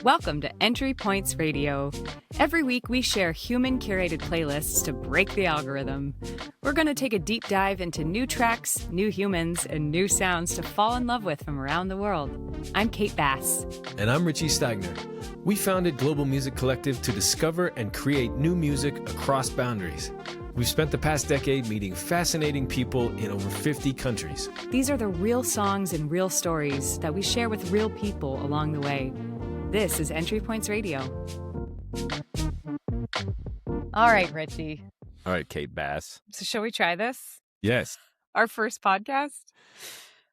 Welcome to Entry Points Radio. Every week we share human-curated playlists to break the algorithm. We're going to take a deep dive into new tracks, new humans, and new sounds to fall in love with from around the world. I'm Kate Bass. And I'm Richie Steighner. We founded Global Music Collective to discover and create new music across boundaries. We've spent the past decade meeting fascinating people in over 50 countries. These are the real songs and real stories that we share with real people along the way. This is Entry Points Radio. All right, Richie. All right, Kate Bass. So shall we try this? Yes. Our first podcast?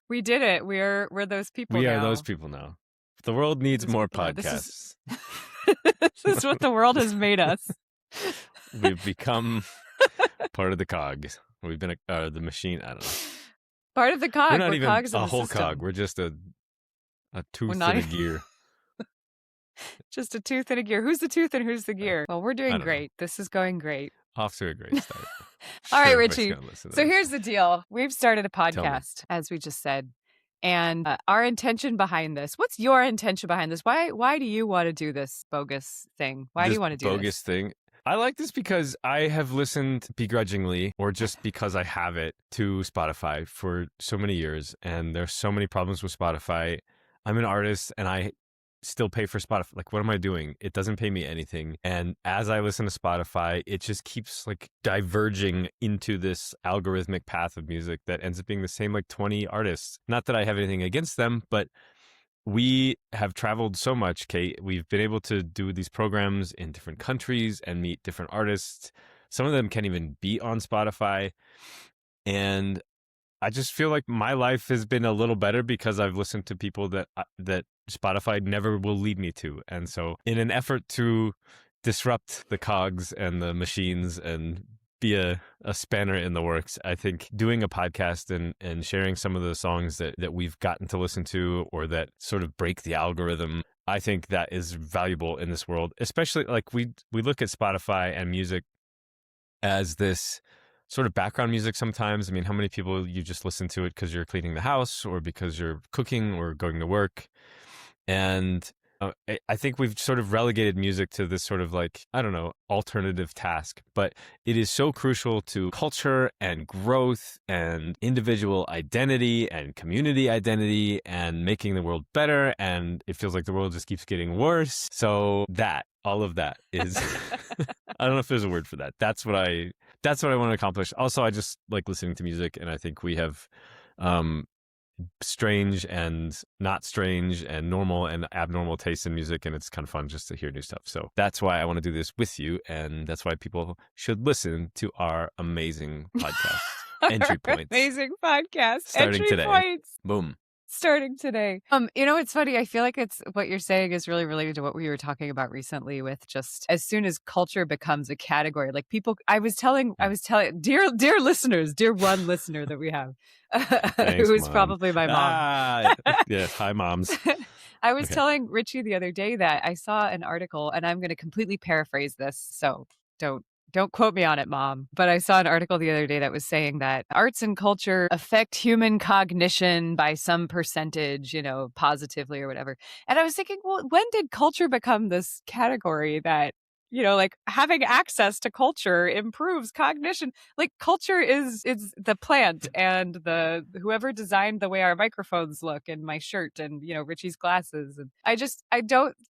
We did it. We're those people now. We are those people now. The world needs more podcasts. This is what the world has made us. We've become part of the cog. We've been the machine. I don't know. Part of the cog. We're not even cogs a in the whole system. cog. We're just a tooth in a gear. Just a tooth in a gear. Who's the tooth and who's the gear? Well, we're doing great. This is going great. Off to a great start. All right, Richie. So here's the deal. We've started a podcast, as we just said. And our intention behind this, what's your intention behind this? Why do you want to do this bogus thing? Why do you want to do this? Bogus thing? I like this because I have listened begrudgingly or just because I have it to Spotify for so many years. And there's so many problems with Spotify. I'm an artist and I still pay for Spotify. Like, what am I doing? It doesn't pay me anything. And as I listen to Spotify, it just keeps like diverging into this algorithmic path of music that ends up being the same like 20 artists. Not that I have anything against them, but we have traveled so much, Kate. We've been able to do these programs in different countries and meet different artists. Some of them can't even be on Spotify. And I just feel like my life has been a little better because I've listened to people that Spotify never will lead me to. And so in an effort to disrupt the cogs and the machines and be a spanner in the works, I think doing a podcast and sharing some of the songs that we've gotten to listen to or that sort of break the algorithm, I think that is valuable in this world. Especially like we look at Spotify and music as this sort of background music sometimes. I mean, how many people you just listen to it because you're cleaning the house or because you're cooking or going to work? And I think we've sort of relegated music to this sort of like, I don't know, alternative task. But it is so crucial to culture and growth and individual identity and community identity and making the world better. And it feels like the world just keeps getting worse. So all of that is, I don't know if there's a word for that. That's what I want to accomplish. Also, I just like listening to music, and I think we have strange and not strange and normal and abnormal taste in music, and it's kind of fun just to hear new stuff. So that's why I want to do this with you, and that's why people should listen to our amazing podcast, Entry Points. Amazing podcast, Starting Entry today. Points. Boom. Starting today. It's funny. I feel like it's what you're saying is really related to what we were talking about recently with just as soon as culture becomes a category, like people, I was telling dear listeners, dear one listener that we have, Thanks, who is Mom. probably my mom. Yeah. Hi, moms. I was telling Richie the other day that I saw an article, and I'm going to completely paraphrase this, so don't quote me on it, Mom. But I saw an article the other day that was saying that arts and culture affect human cognition by some percentage, positively or whatever. And I was thinking, well, when did culture become this category that, like having access to culture improves cognition? Like culture is the plant and the whoever designed the way our microphones look and my shirt and, Richie's glasses. And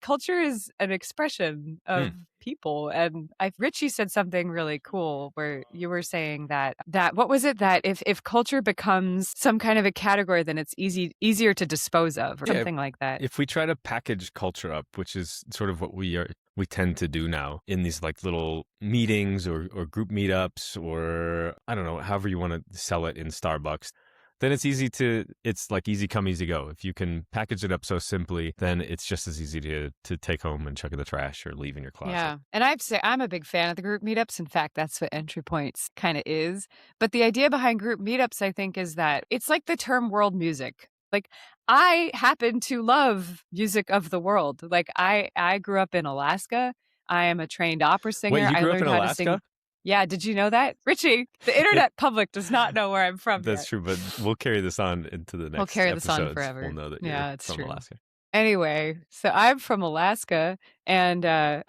culture is an expression of people. And Richie said something really cool where you were saying that what was it, that if culture becomes some kind of a category, then it's easier to dispose of or something like that. If we try to package culture up, which is sort of what we tend to do now in these like little meetings or group meetups, or I don't know, however you want to sell it in Starbucks, then it's like easy come, easy go. If you can package it up so simply, then it's just as easy to take home and chuck in the trash or leave in your closet. Yeah. And I have to say, I'm a big fan of the group meetups. In fact, that's what Entry Points kind of is. But the idea behind group meetups, I think, is that it's like the term world music. Like, I happen to love music of the world. Like, I grew up in Alaska. I am a trained opera singer. Wait, you grew I up learned in how Alaska? to sing. Yeah, did you know that? Richie, the internet public does not know where I'm from That's yet. true, but we'll carry this on into the next We'll carry this on episodes. forever. We'll know that Yeah, you're it's from true. Alaska. Anyway, so I'm from Alaska, and I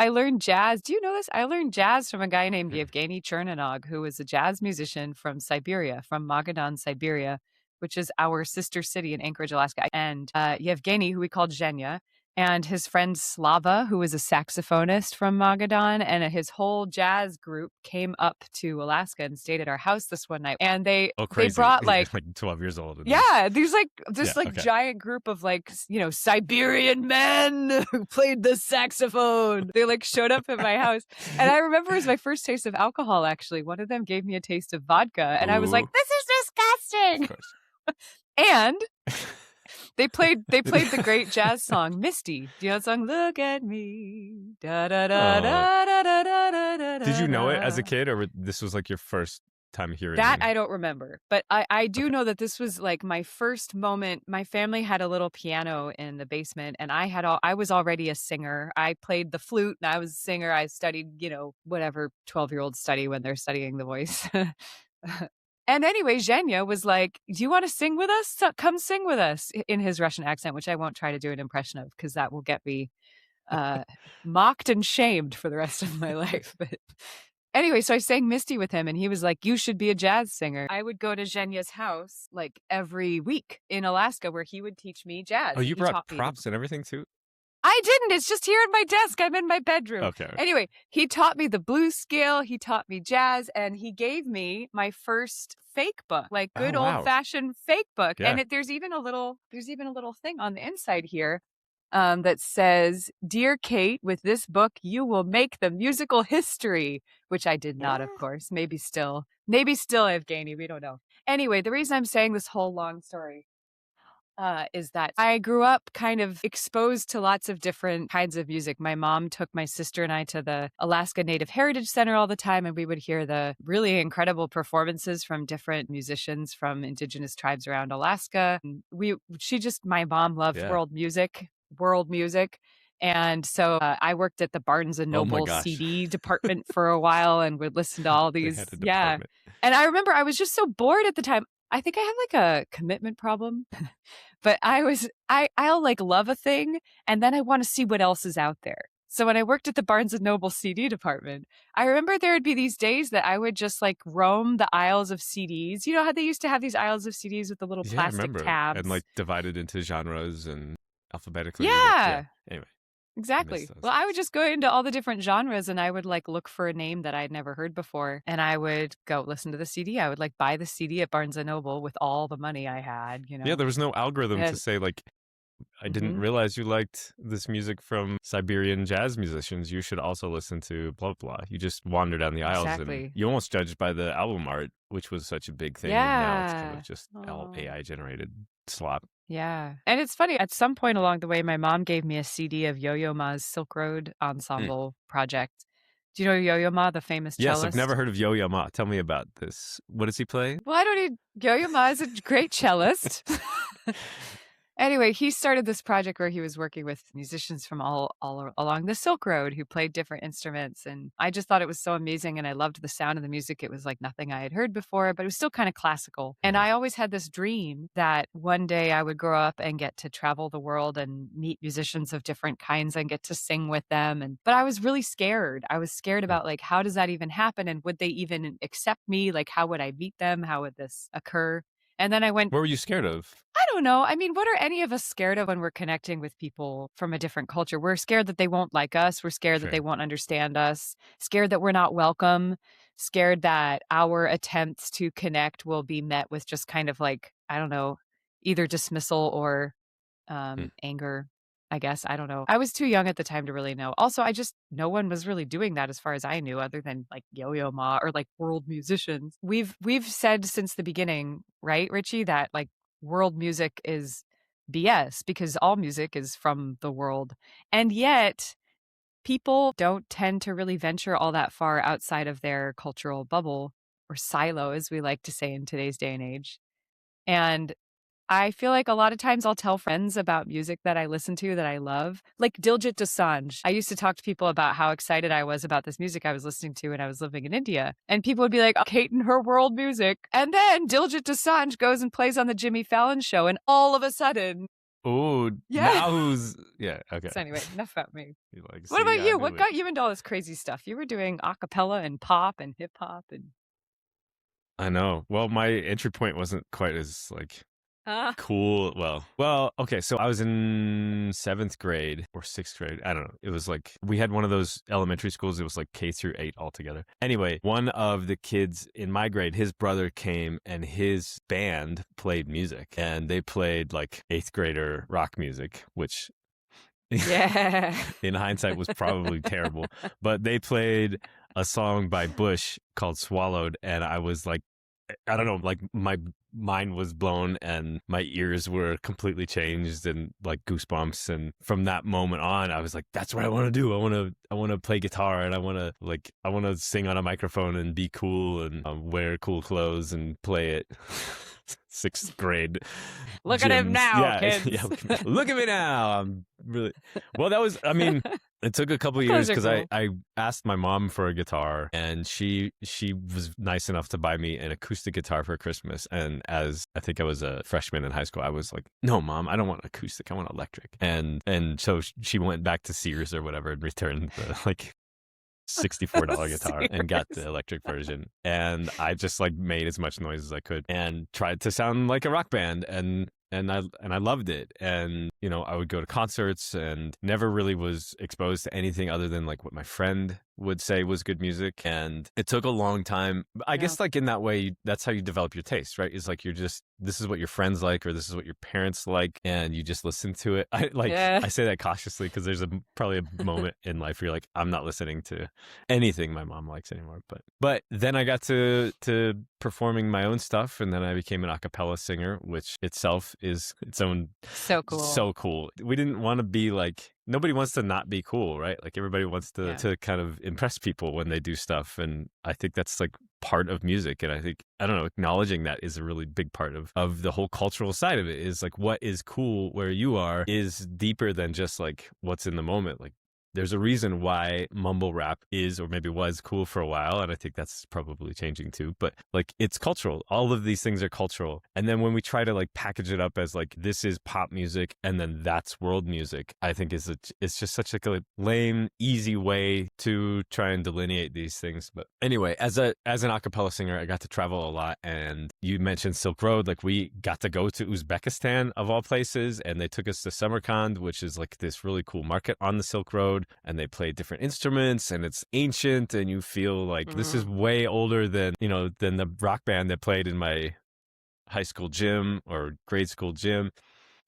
learned jazz. Do you know this? I learned jazz from a guy named Yevgeny Chernonog, who was a jazz musician from Siberia, from Magadan, Siberia, which is our sister city in Anchorage, Alaska. And Yevgeny, who we called Zhenya, and his friend Slava, who was a saxophonist from Magadan, and his whole jazz group came up to Alaska and stayed at our house this one night. And they crazy. brought like 12 years old. yeah, these like this giant group of like, you know, Siberian men who played the saxophone. They like showed up at my house. And I remember it was my first taste of alcohol, actually. One of them gave me a taste of vodka. And I was like, this is disgusting. And they played the great jazz song Misty. Do you know the song Look at Me? Da da da da da da da da. Did you know it as a kid, or this was like your first time hearing that? I don't remember, but I do know that this was like my first moment. My family had a little piano in the basement, and I was already a singer. I played the flute and I was a singer. I studied, you know, whatever 12-year-olds study when they're studying the voice. And anyway, Zhenya was like, do you want to sing with us? Come sing with us, in his Russian accent, which I won't try to do an impression of because that will get me mocked and shamed for the rest of my life. But anyway, so I sang Misty with him, and he was like, you should be a jazz singer. I would go to Zhenya's house like every week in Alaska where he would teach me jazz. Oh, you brought props and everything too? I didn't. It's just here at my desk. I'm in my bedroom. Okay. Anyway, he taught me the blues scale. He taught me jazz, and he gave me my first fake book, like good old-fashioned fake book. Yeah. And there's even a little thing on the inside here that says, "Dear Kate, with this book, you will make the musical history," which I did not, of course. Maybe still, Evgeny. We don't know. Anyway, the reason I'm saying this whole long story is that I grew up kind of exposed to lots of different kinds of music. My mom took my sister and I to the Alaska Native Heritage Center all the time, and we would hear the really incredible performances from different musicians from indigenous tribes around Alaska. My mom loved world music. And so I worked at the Barnes and Noble CD department for a while and would listen to all these. Yeah. And I remember I was just so bored at the time. I think I have like a commitment problem, but I'll like love a thing and then I want to see what else is out there. So when I worked at the Barnes and Noble CD department, I remember there would be these days that I would just like roam the aisles of CDs. You know how they used to have these aisles of CDs with the little plastic tabs? And like divided into genres and alphabetically. Yeah. Anyway. Exactly. Well, I would just go into all the different genres and I would like look for a name that I'd never heard before. And I would go listen to the CD. I would like buy the CD at Barnes and Noble with all the money I had, you know. Yeah, there was no algorithm to say like, I didn't realize you liked this music from Siberian jazz musicians. You should also listen to blah, blah. You just wander down the aisles and you almost judged by the album art, which was such a big thing. Yeah. And now it's kind of just all AI generated slop. Yeah. And it's funny, at some point along the way, my mom gave me a CD of Yo-Yo Ma's Silk Road Ensemble project. Do you know Yo-Yo Ma, the famous cellist? Yes, I've never heard of Yo-Yo Ma. Tell me about this. What does he play? Well, I don't need... Yo-Yo Ma is a great cellist. Anyway, he started this project where he was working with musicians from all along the Silk Road who played different instruments. And I just thought it was so amazing. And I loved the sound of the music. It was like nothing I had heard before, but it was still kind of classical. And I always had this dream that one day I would grow up and get to travel the world and meet musicians of different kinds and get to sing with them. But I was really scared. I was scared about like, how does that even happen? And would they even accept me? Like, how would I meet them? How would this occur? And then I went... What were you scared of? I don't know. I mean, what are any of us scared of when we're connecting with people from a different culture? We're scared that they won't like us. We're scared that they won't understand us. Scared that we're not welcome. Scared that our attempts to connect will be met with just kind of like, I don't know, either dismissal or anger, I guess. I don't know. I was too young at the time to really know. Also, no one was really doing that as far as I knew, other than like Yo-Yo Ma or like world musicians. We've said since the beginning, right, Richie, that like world music is BS because all music is from the world. And yet people don't tend to really venture all that far outside of their cultural bubble or silo, as we like to say in today's day and age. And I feel like a lot of times I'll tell friends about music that I listen to that I love, like Diljit Dosanjh. I used to talk to people about how excited I was about this music I was listening to when I was living in India. And people would be like, oh, Kate and her world music. And then Diljit Dosanjh goes and plays on the Jimmy Fallon show. And all of a sudden, Oh, Yeah. now who's yeah, okay. So anyway, enough about me. You're like, What see, about I you? knew What it. got you into all this crazy stuff? You were doing a cappella and pop and hip hop and I know. Well, my entry point wasn't quite as like ah, cool. Well, okay. So I was in 7th grade or 6th grade. I don't know. It was like we had one of those elementary schools. It was like K through 8 altogether. Anyway, one of the kids in my grade, his brother came and his band played music, and they played like 8th grader rock music, which yeah. in hindsight was probably terrible. But they played a song by Bush called Swallowed, and I was like, I don't know, like my mind was blown and my ears were completely changed and like goosebumps. And from that moment on, I was like, that's what I want to do. I want to play guitar, and I want to sing on a microphone and be cool and wear cool clothes and play it. 6th grade Look at him gyms. now, Yeah, kids. yeah. Look at me now. I'm really well. That was. I mean, it took a couple of years Those are because cool. I asked my mom for a guitar, and she was nice enough to buy me an acoustic guitar for Christmas. And as I think I was a freshman in high school, I was like, no, Mom, I don't want acoustic. I want electric. And so she went back to Sears or whatever and returned the like $64 guitar and got the electric version. And I just like made as much noise as I could and tried to sound like a rock band, and I loved it. And you know, I would go to concerts and never really was exposed to anything other than like what my friend would say was good music. And it took a long time. I guess like in that way, that's how you develop your taste, right? It's like this is what your friends like, or this is what your parents like, and you just listen to it. I say that cautiously because there's probably a moment in life where you're like, I'm not listening to anything my mom likes anymore. But then I got to performing my own stuff, and then I became an a cappella singer, which itself is its own So cool. so cool. We didn't want to be like, nobody wants to not be cool, right? Like everybody wants to kind of impress people when they do stuff. And I think that's like part of music. And I think, I don't know, acknowledging that is a really big part of the whole cultural side of it, is like what is cool where you are is deeper than just like what's in the moment. Like there's a reason why mumble rap is, or maybe was, cool for a while. And I think that's probably changing too. But like, it's cultural. All of these things are cultural. And then when we try to like package it up as like, this is pop music and then that's world music, I think it's just such like a lame, easy way to try and delineate these things. But anyway, as an a cappella singer, I got to travel a lot. And you mentioned Silk Road. Like we got to go to Uzbekistan of all places, and they took us to Samarkand, which is like this really cool market on the Silk Road. And they play different instruments, and it's ancient, and you feel like this is way older than the rock band that played in my high school gym or grade school gym.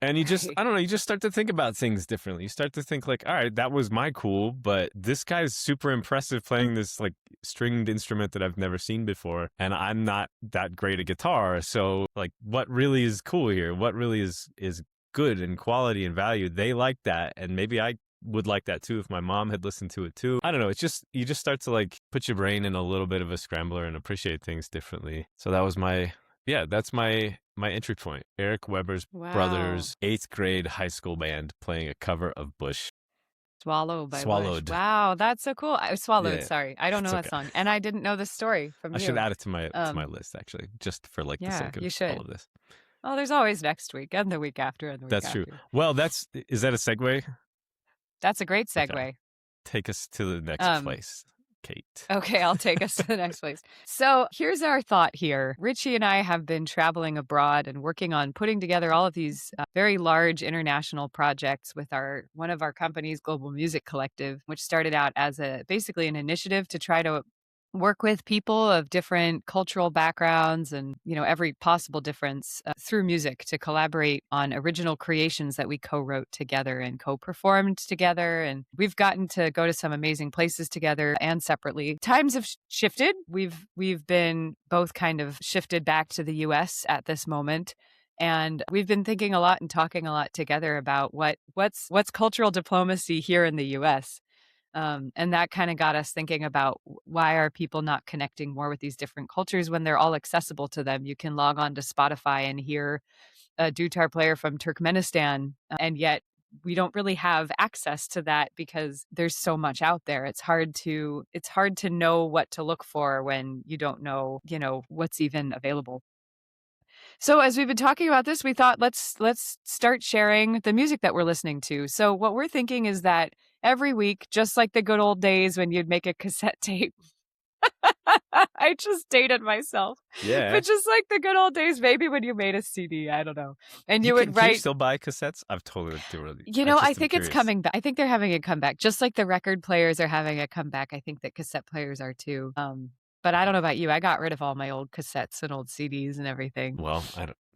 And you just, I don't know, you just start to think about things differently. You start to think like, all right, that was my cool, but this guy's super impressive playing this like stringed instrument that I've never seen before. And I'm not that great at guitar. So like, what really is cool here? What really is good and quality and value? They like that. And maybe I would like that too if my mom had listened to it too. I don't know. It's just, you just start to like put your brain in a little bit of a scrambler and appreciate things differently. So that was that's my entry point. Eric Weber's brother's 8th grade high school band playing a cover of Bush. Swallowed by Swallowed. Bush. Wow, that's so cool. I swallowed. Yeah, Sorry, I don't know that song, and I didn't know this story from I you. should add it to my list actually, just for like the sake of all of this. Oh, there's always next week and the week after and the week That's after. true. Well, is that a segue? That's a great segue. Okay. Take us to the next place, Kate. Okay, I'll take us to the next place. So here's our thought here. Richie and I have been traveling abroad and working on putting together all of these very large international projects with one of our companies, Global Music Collective, which started out as basically an initiative to try to work with people of different cultural backgrounds and, every possible difference through music, to collaborate on original creations that we co-wrote together and co-performed together. And we've gotten to go to some amazing places together and separately. Times have shifted. We've been both kind of shifted back to the US at this moment. And we've been thinking a lot and talking a lot together about what's cultural diplomacy here in the US. And that kind of got us thinking about, why are people not connecting more with these different cultures when they're all accessible to them? You can log on to Spotify and hear a dutar player from Turkmenistan, and yet we don't really have access to that because there's so much out there. It's hard to know what to look for when you don't know, what's even available. So as we've been talking about this, we thought let's start sharing the music that we're listening to. So what we're thinking is that every week, just like the good old days when you'd make a cassette tape. I just dated myself. Yeah. But just like the good old days, maybe when you made a CD, I don't know. And you would Can you write. still buy cassettes? I've totally I think it's coming back. I think they're having a comeback. Just like the record players are having a comeback, I think that cassette players are too. But I don't know about you. I got rid of all my old cassettes and old CDs and everything. Well,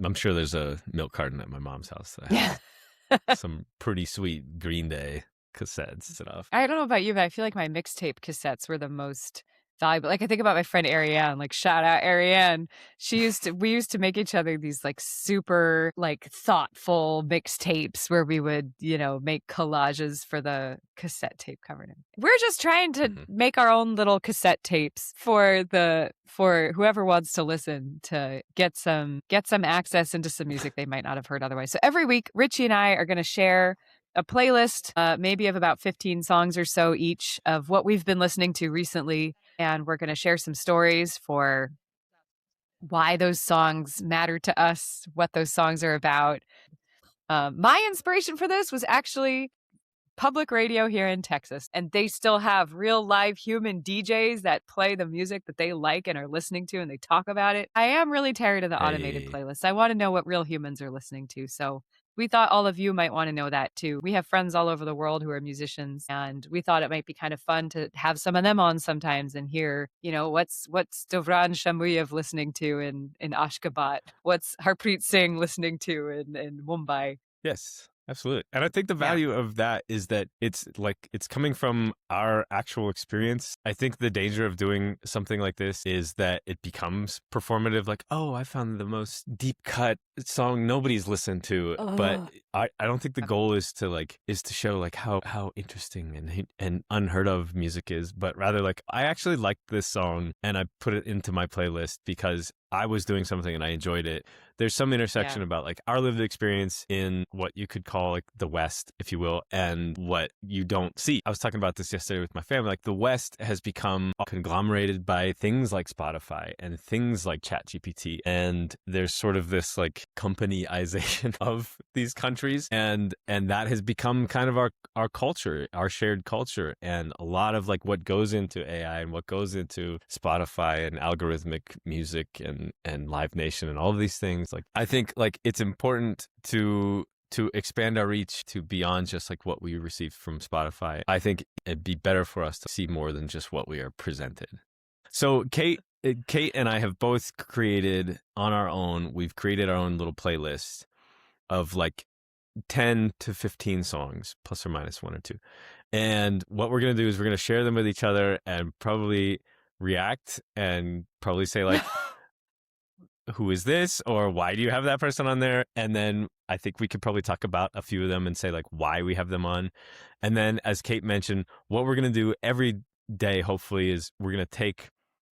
I'm sure there's a milk carton at my mom's house that has some pretty sweet Green Day cassettes stuff. I don't know about you, but I feel like my mixtape cassettes were the most valuable. Like I think about my friend Ariane, like shout out Ariane. We used to make each other these like super like thoughtful mixtapes where we would, make collages for the cassette tape cover. We're just trying to make our own little cassette tapes for whoever wants to listen to get some access into some music they might not have heard otherwise. So every week, Richie and I are going to share a playlist, maybe of about 15 songs or so each of what we've been listening to recently. And we're going to share some stories for why those songs matter to us, what those songs are about. My inspiration for this was actually public radio here in Texas. And they still have real live human DJs that play the music that they like and are listening to, and they talk about it. I am really tired of the automated playlists. I want to know what real humans are listening to. So we thought all of you might want to know that too. We have friends all over the world who are musicians, and we thought it might be kind of fun to have some of them on sometimes and hear, what's Dovran Shamuyev listening to in Ashgabat? What's Harpreet Singh listening to in Mumbai? Yes. Absolutely. And I think the value of that is that it's coming from our actual experience. I think the danger of doing something like this is that it becomes performative, like, oh, I found the most deep cut song nobody's listened to. But I don't think the goal is to show like how interesting and unheard of music is, but rather like I actually liked this song and I put it into my playlist because I was doing something and I enjoyed it. There's some intersection about like our lived experience in what you could call like the West, if you will, and what you don't see. I was talking about this yesterday with my family. Like the West has become conglomerated by things like Spotify and things like ChatGPT. And there's sort of this like companyization of these countries. And that has become kind of our culture, our shared culture. And a lot of like what goes into AI and what goes into Spotify and algorithmic music and Live Nation and all of these things. Like I think like it's important to expand our reach to beyond just like what we receive from Spotify. I think it'd be better for us to see more than just what we are presented. So Kate and I have both created on our own, we've created our own little playlist of like 10 to 15 songs, plus or minus one or two. And what we're going to do is we're going to share them with each other and probably react and probably say like, who is this? Or why do you have that person on there? And then I think we could probably talk about a few of them and say like why we have them on. And then as Kate mentioned, what we're going to do every day, hopefully, is we're going to take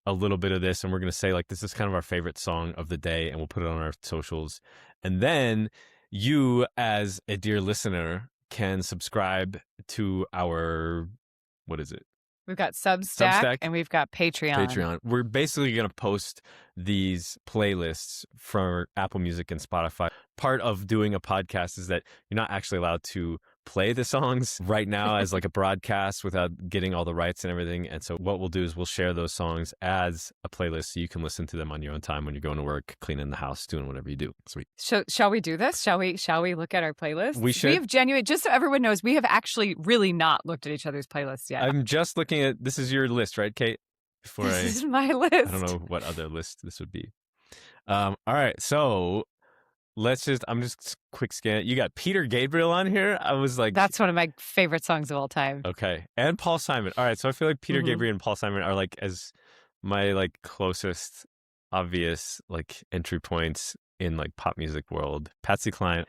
a little bit of this and we're going to say like, this is kind of our favorite song of the day, and we'll put it on our socials. And then you as a dear listener can subscribe to our, what is it? We've got Substack and we've got Patreon. We're basically going to post these playlists for Apple Music and Spotify. Part of doing a podcast is that you're not actually allowed to play the songs right now as like a broadcast without getting all the rights and everything. And so what we'll do is we'll share those songs as a playlist so you can listen to them on your own time when you're going to work, cleaning the house, doing whatever you do. Sweet. Shall we do this? Shall we look at our playlist? We should. We have just so everyone knows, we have actually really not looked at each other's playlists yet. I'm just looking at, this is your list, right, Kate? This is my list. I don't know what other list this would be. All right. So I'm just quick scan. You got Peter Gabriel on here. I was like, that's one of my favorite songs of all time. Okay. And Paul Simon. All right. So I feel like Peter Gabriel and Paul Simon are like as my like closest obvious like entry points in like pop music world. Patsy Cline.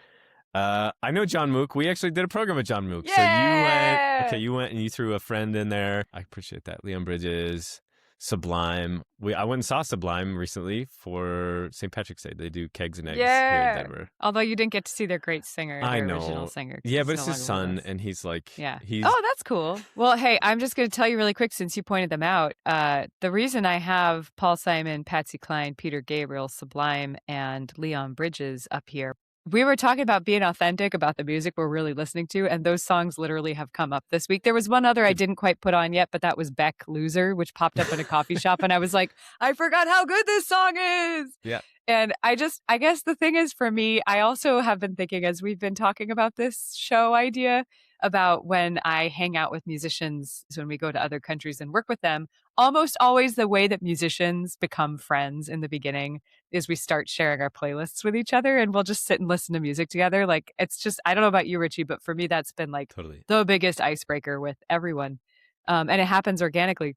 I know John Mook. We actually did a program with John Mook. Yeah! So you went and you threw a friend in there. I appreciate that. Leon Bridges. Sublime. I went and saw Sublime recently for St. Patrick's Day. They do Kegs and Eggs here in Yeah. Denver. Although you didn't get to see their great singer, I their original know. singer. 'Cause Yeah, but he's it's no his longer with son, us. and he's like, Yeah. he's Oh, that's cool. Well, hey, I'm just going to tell you really quick since you pointed them out. The reason I have Paul Simon, Patsy Cline, Peter Gabriel, Sublime, and Leon Bridges up here, we were talking about being authentic about the music we're really listening to, and those songs literally have come up this week. There was one other I didn't quite put on yet, but that was Beck Loser, which popped up in a coffee shop, and I was like, I forgot how good this song is. Yeah. And I guess the thing is for me, I also have been thinking as we've been talking about this show idea about when I hang out with musicians, when we go to other countries and work with them, almost always the way that musicians become friends in the beginning is we start sharing our playlists with each other and we'll just sit and listen to music together. Like it's just, I don't know about you, Richie, but for me, that's been like totally the biggest icebreaker with everyone. And it happens organically.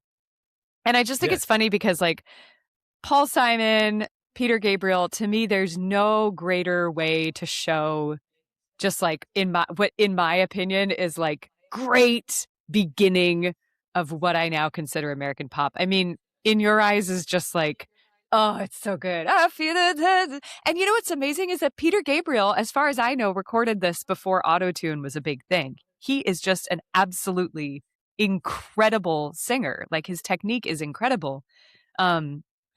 And I just think it's funny because like Paul Simon, Peter Gabriel, to me, there's no greater way to show just like what in my opinion is like great beginning of what I now consider American pop. I mean, in your eyes is just like, oh, it's so good. I feel it. And you know what's amazing is that Peter Gabriel, as far as I know, recorded this before autotune was a big thing. He is just an absolutely incredible singer. Like his technique is incredible.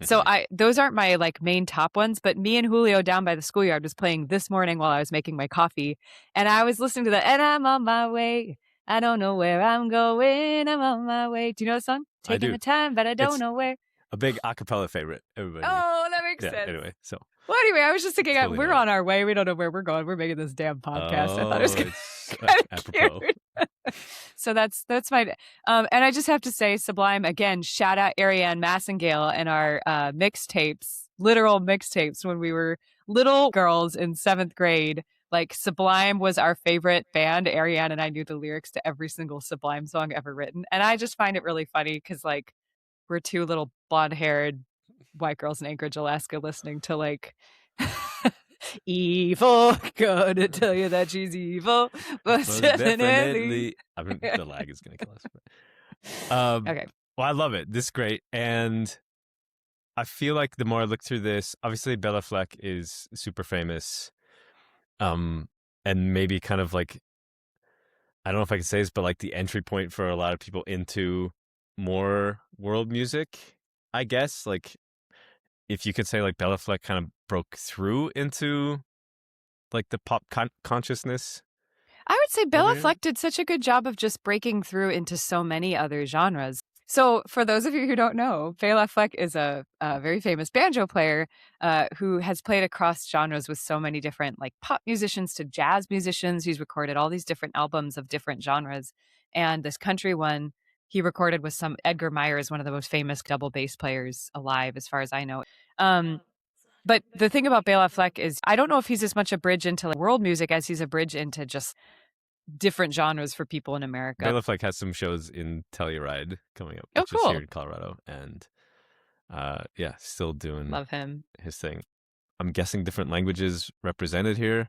So those aren't my like main top ones, but me and Julio down by the schoolyard was playing this morning while I was making my coffee. And I was listening to that, and I'm on my way. I don't know where I'm going. I'm on my way. Do you know the song? Taking the time, but I don't know where. A big acapella favorite. Everybody. Oh, that makes sense. Anyway, so. Well, anyway, I was just thinking Totally we're on our way. We don't know where we're going. We're making this damn podcast. I thought it was kind of cute. So that's my and I just have to say, Sublime again. Shout out Ariane Massengale and our mixtapes, literal mixtapes when we were little girls in 7th grade. Like Sublime was our favorite band. Ariane and I knew the lyrics to every single Sublime song ever written, and I just find it really funny because like we're two little blonde-haired white girls in Anchorage, Alaska, listening to like. Evil, gonna tell you that she's evil, but definitely. I mean, the lag is gonna kill us. But, okay. Well, I love it. This is great, and I feel like the more I look through this, obviously Bella Fleck is super famous, and maybe kind of like, I don't know if I can say this, but like the entry point for a lot of people into more world music, I guess. Like, if you could say like Bella Fleck kind of broke through into like the pop consciousness. I would say Bella Fleck did such a good job of just breaking through into so many other genres. So for those of you who don't know, Bela Fleck is a very famous banjo player who has played across genres with so many different like pop musicians to jazz musicians. He's recorded all these different albums of different genres. And this country one he recorded with some Edgar Meyer is one of the most famous double bass players alive, as far as I know. But the thing about Bela Fleck is I don't know if he's as much a bridge into like, world music as he's a bridge into just different genres for people in America. Bela Fleck has some shows in Telluride coming up, which is here in Colorado, and still doing love him his thing. I'm guessing different languages represented here,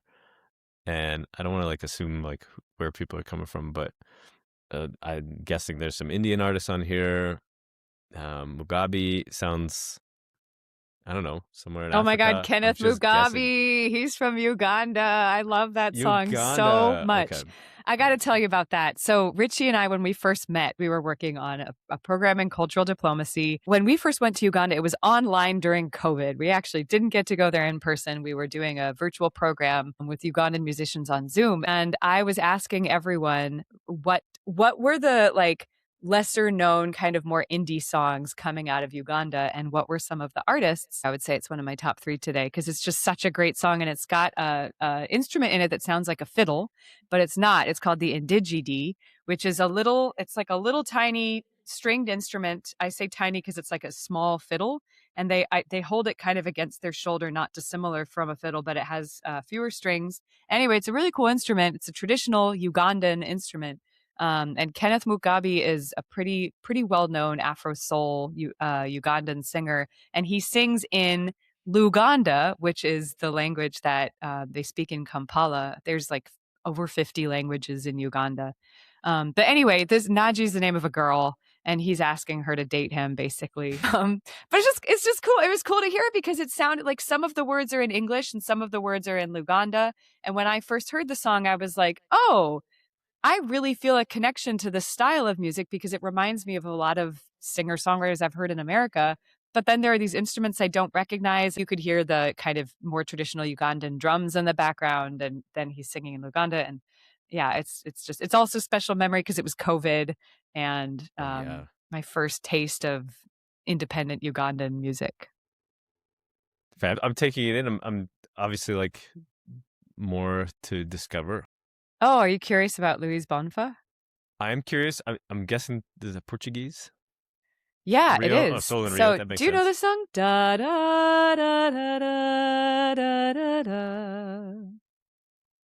and I don't want to like assume like where people are coming from, but I'm guessing there's some Indian artists on here. Mugabe sounds, I don't know, somewhere in Africa. Oh my God, Kenneth Mugabe. He's from Uganda. I love that song so much. Okay. I got to tell you about that. So Richie and I, when we first met, we were working on a program in cultural diplomacy. When we first went to Uganda, it was online during COVID. We actually didn't get to go there in person. We were doing a virtual program with Ugandan musicians on Zoom. And I was asking everyone what were the like lesser known kind of more indie songs coming out of Uganda and what were some of the artists. I would say it's one of my top 3 today because it's just such a great song and it's got a instrument in it that sounds like a fiddle, but it's not. It's called the indigidi, which is it's like a little tiny stringed instrument. I say tiny because it's like a small fiddle and they hold it kind of against their shoulder, not dissimilar from a fiddle, but it has fewer strings. Anyway, it's a really cool instrument. It's a traditional Ugandan instrument. And Kenneth Mugabe is a pretty well-known Afro soul Ugandan singer, and he sings in Luganda, which is the language that they speak in Kampala. There's like over 50 languages in Uganda. But anyway, this Naji is the name of a girl, and he's asking her to date him, basically. But it's just cool. It was cool to hear it because it sounded like some of the words are in English and some of the words are in Luganda. And when I first heard the song, I was like, oh, I really feel a connection to the style of music because it reminds me of a lot of singer-songwriters I've heard in America. But then there are these instruments I don't recognize. You could hear the kind of more traditional Ugandan drums in the background, and then he's singing in Luganda. And yeah, it's also special memory because it was COVID and Oh yeah. my first taste of independent Ugandan music. I'm taking it in. I'm obviously like more to discover. Oh, are you curious about Luis Bonfa? I am curious. I'm guessing there's a Portuguese. Yeah, it Rio? Oh, is. Sol in Rio. So, That makes do you know sense. the song? Da da da da da da da da.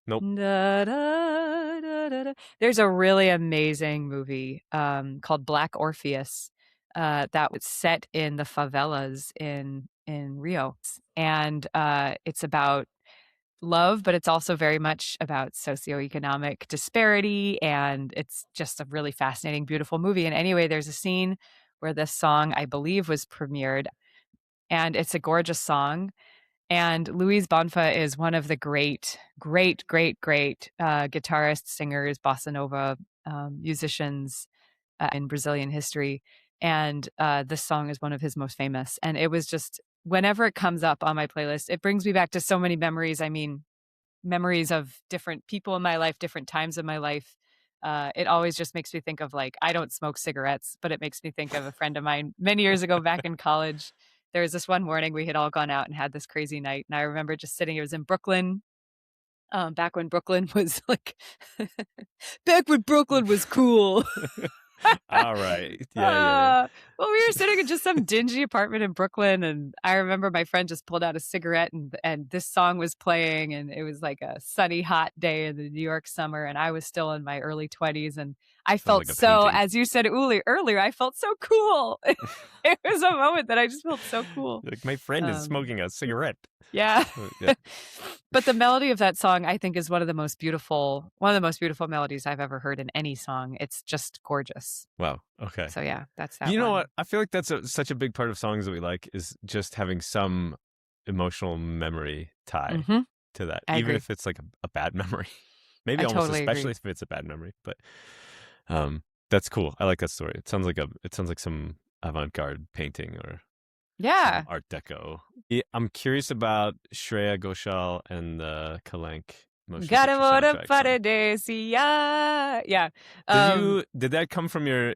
Nope. Da, da, da, da, da. There's a really amazing movie called Black Orpheus that was set in the favelas in Rio, and it's about love, but it's also very much about socioeconomic disparity, and it's just a really fascinating, beautiful movie. And anyway, there's a scene where this song, I believe, was premiered, and it's a gorgeous song. And Luis Bonfa is one of the great guitarists, singers, bossa nova musicians in Brazilian history. And this song is one of his most famous. And it was just, whenever it comes up on my playlist, it brings me back to so many memories. I mean, memories of different people in my life, different times in my life. It always just makes me think of, like, I don't smoke cigarettes, but it makes me think of a friend of mine many years ago back in college. There was this one morning we had all gone out and had this crazy night. And I remember just sitting, it was in Brooklyn, back when Brooklyn was like, back when Brooklyn was cool. All right. Yeah. Well, we were sitting in just some dingy apartment in Brooklyn, and I remember my friend just pulled out a cigarette, and this song was playing, and it was like a sunny, hot day in the New York summer, and I was still in my early 20s, and I Sounds felt like a so, painting. as you said earlier, I felt so cool. It was a moment that I just felt so cool. Like, my friend is smoking a cigarette. Yeah. Yeah. But the melody of that song, I think, is one of the most beautiful melodies I've ever heard in any song. It's just gorgeous. Wow. Okay. So yeah, that's that You know one. what? I feel like that's such a big part of songs that we like is just having some emotional memory tie Mhm. to that, I even agree. if it's like a bad memory. Maybe I almost totally especially agree. if it's a bad memory. But that's cool. I like that story. It sounds like some avant-garde painting or Yeah. some Art Deco. Yeah, I'm curious about Shreya Ghoshal and the Kalank Motion Gotta Picture wanna soundtrack song. paradise, yeah. Um, Did that come from your?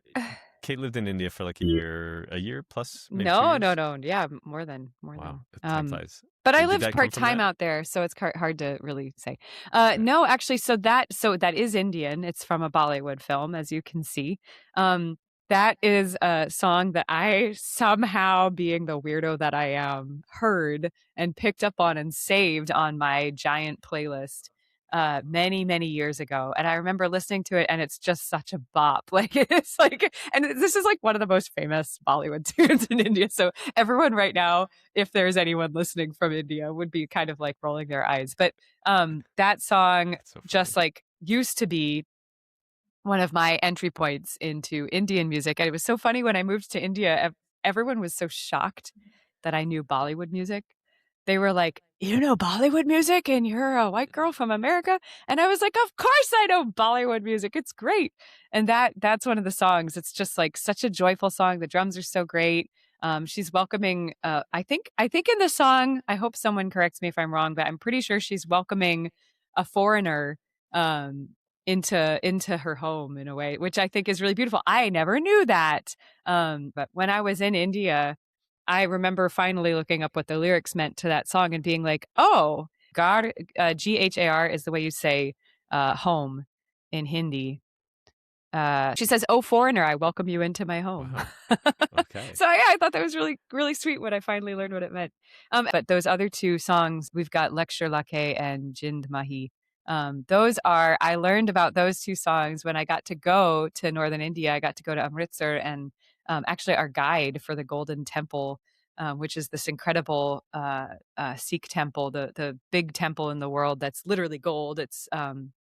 Kate lived in India for like a year plus, maybe 2 no, years. yeah, more than. Wow, time flies. But I Did lived that come from part-time that? out there, so it's hard to really say. Okay. No, actually, so that is Indian. It's from a Bollywood film, as you can see. That is a song that I somehow, being the weirdo that I am, heard and picked up on and saved on my giant playlist many years ago. And I remember listening to it, and it's just such a bop. Like, it's like, and this is like one of the most famous Bollywood tunes in India. So everyone right now, if there's anyone listening from India, would be kind of like rolling their eyes. But that song That's so funny. just like used to be one of my entry points into Indian music. And it was so funny when I moved to India, everyone was so shocked that I knew Bollywood music. They were like, "You know Bollywood music and you're a white girl from America?" And I was like, "Of course I know Bollywood music. It's great." And that's one of the songs. It's just like such a joyful song. The drums are so great. She's welcoming I think in the song, I hope someone corrects me if I'm wrong, but I'm pretty sure she's welcoming a foreigner um into her home in a way, which I think is really beautiful. I never knew that. But when I was in India, I remember finally looking up what the lyrics meant to that song and being like, oh, God, Ghar is the way you say home in Hindi. She says, "Oh, foreigner, I welcome you into my home." Wow. Okay. So yeah, I thought that was really sweet when I finally learned what it meant. But those other two songs, we've got Lecture Lake and Jind Mahi. I learned about those two songs when I got to go to northern India. I got to go to Amritsar, and actually our guide for the Golden Temple, which is this incredible Sikh temple, the big temple in the world that's literally gold. It's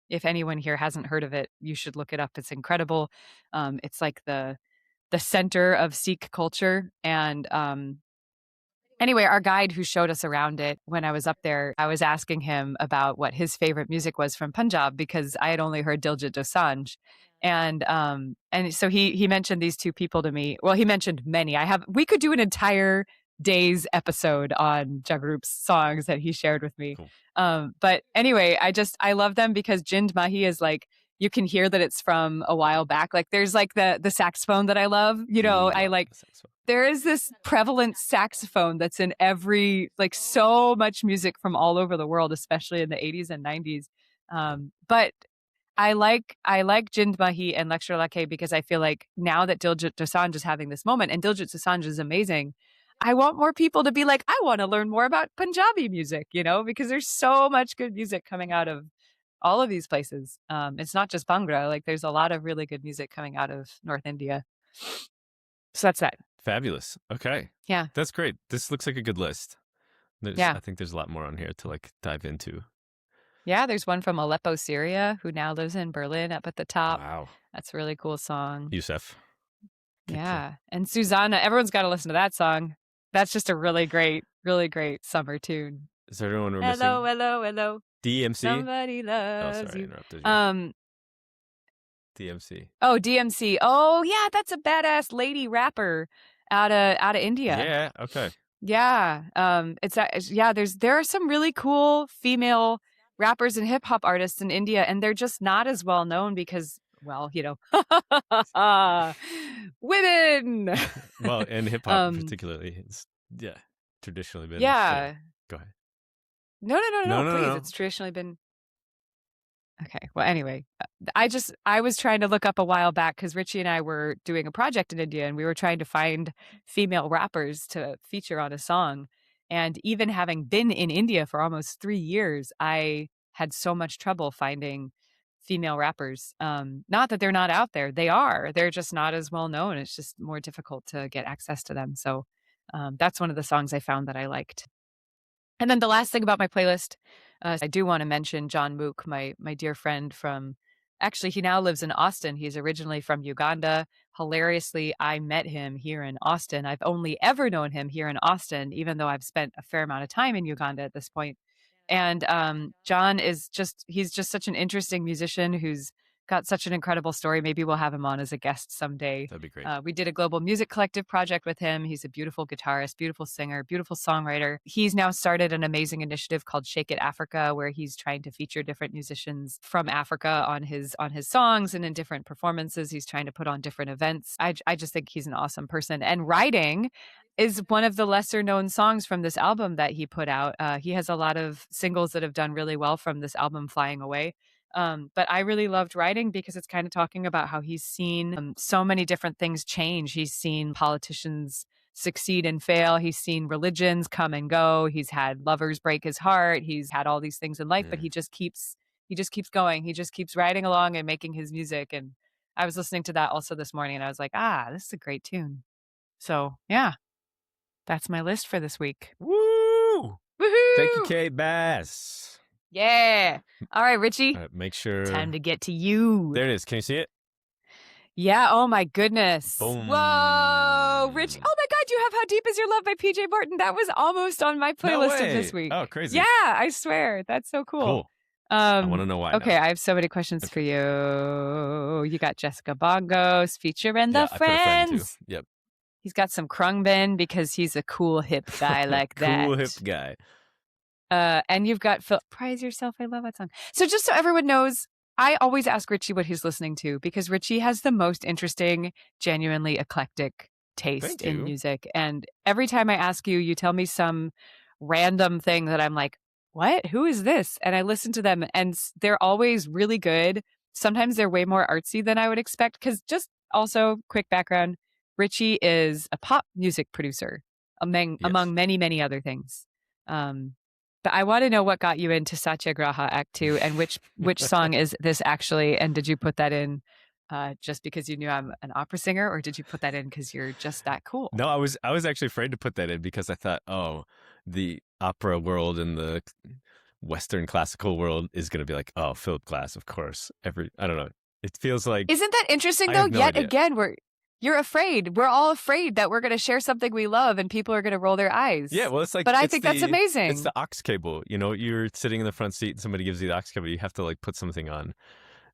if anyone here hasn't heard of it, you should look it up. It's incredible. It's like the the center of Sikh culture. And anyway, our guide who showed us around it when I was up there, I was asking him about what his favorite music was from Punjab because I had only heard Diljit Dosanjh. And so he mentioned these two people to me. Well, he mentioned many. We could do an entire day's episode on Jagroop's songs that he shared with me. Cool. But anyway, I love them because Jind Mahi is like, you can hear that it's from a while back. Like there's like the saxophone that I love, I like, there is this prevalent saxophone that's in like so much music from all over the world, especially in the 80s and 90s. But I like Jind Mahi and Lecture Lake because I feel like now that Diljit Dosanjh is having this moment, and Diljit Dosanjh is amazing, I want more people to be like, I want to learn more about Punjabi music, because there's so much good music coming out of all of these places. It's not just Bhangra. Like there's a lot of really good music coming out of North India. So that's that. Fabulous. Okay. Yeah. That's great. This looks like a good list. Yeah. I think there's a lot more on here to like dive into. Yeah, there's one from Aleppo, Syria, who now lives in Berlin up at the top. Wow. That's a really cool song. Yusef. Yeah. And Susanna, everyone's got to listen to that song. That's just a really great summer tune. Is there anyone we're missing? Hello, hello, hello. DMC? Somebody loves sorry, I you. interrupted you. DMC. Oh, DMC. Oh, yeah, that's a badass lady rapper out of India. Yeah, okay. Yeah. There are some really cool female rappers and hip hop artists in India, and they're just not as well known because, well, women. Well, and hip hop particularly, it's traditionally been. Yeah. Go ahead. No, please. No. It's traditionally been. Okay. Well, anyway, I was trying to look up a while back because Richie and I were doing a project in India and we were trying to find female rappers to feature on a song. And even having been in India for almost 3 years, I had so much trouble finding female rappers. Not that they're not out there. They are. They're just not as well known. It's just more difficult to get access to them. So that's one of the songs I found that I liked. And then the last thing about my playlist, I do want to mention John Mook, my dear friend from, actually, he now lives in Austin. He's originally from Uganda. Hilariously, I met him here in Austin. I've only ever known him here in Austin, even though I've spent a fair amount of time in Uganda at this point. And John he's just such an interesting musician who's got such an incredible story. Maybe we'll have him on as a guest someday. That'd be great. We did a global music collective project with him. He's a beautiful guitarist, beautiful singer, beautiful songwriter. He's now started an amazing initiative called Shake It Africa, where he's trying to feature different musicians from Africa on his songs and in different performances. He's trying to put on different events. I just think he's an awesome person. And Writing is one of the lesser known songs from this album that he put out. He has a lot of singles that have done really well from this album, Flying Away. But I really loved Writing because it's kind of talking about how he's seen so many different things change. He's seen politicians succeed and fail. He's seen religions come and go. He's had lovers break his heart. He's had all these things in life, but he just keeps going. He just keeps writing along and making his music. And I was listening to that also this morning and I was like, this is a great tune. So yeah, that's my list for this week. Woo! Woohoo! Thank you, Kate Bass. Yeah. All right, Richie. All right, make sure. Time to get to you. There it is. Can you see it? Yeah. Oh my goodness. Boom. Whoa, Richie. Oh my God. You have How Deep Is Your Love by PJ Morton. That was almost on my playlist of this week. Oh, crazy. Yeah, I swear. That's so cool. Cool. I want to know why. Okay, now. I have so many questions for you. You got Jessica Bongos, Feature and the I put a friend too. Friends. Yep. He's got some Krungbin because he's a cool hip guy like that. Cool hip guy. And you've got Prize Yourself. I love that song. So just so everyone knows, I always ask Richie what he's listening to because Richie has the most interesting, genuinely eclectic taste in music. And every time I ask you, you tell me some random thing that I'm like, what? Who is this? And I listen to them and they're always really good. Sometimes they're way more artsy than I would expect because just also quick background, Richie is a pop music producer among many, many other things. But I want to know what got you into Satyagraha Act 2 and which song is this actually? And did you put that in just because you knew I'm an opera singer, or did you put that in because you're just that cool? No, I was actually afraid to put that in because I thought, the opera world and the Western classical world is going to be like, Philip Glass, of course. I don't know. It feels like. Isn't that interesting though? Yet again, You're afraid. We're all afraid that we're going to share something we love and people are going to roll their eyes. Yeah, well, it's like, but I think that's amazing. It's the aux cable. You know, you're sitting in the front seat and somebody gives you the aux cable. You have to like put something on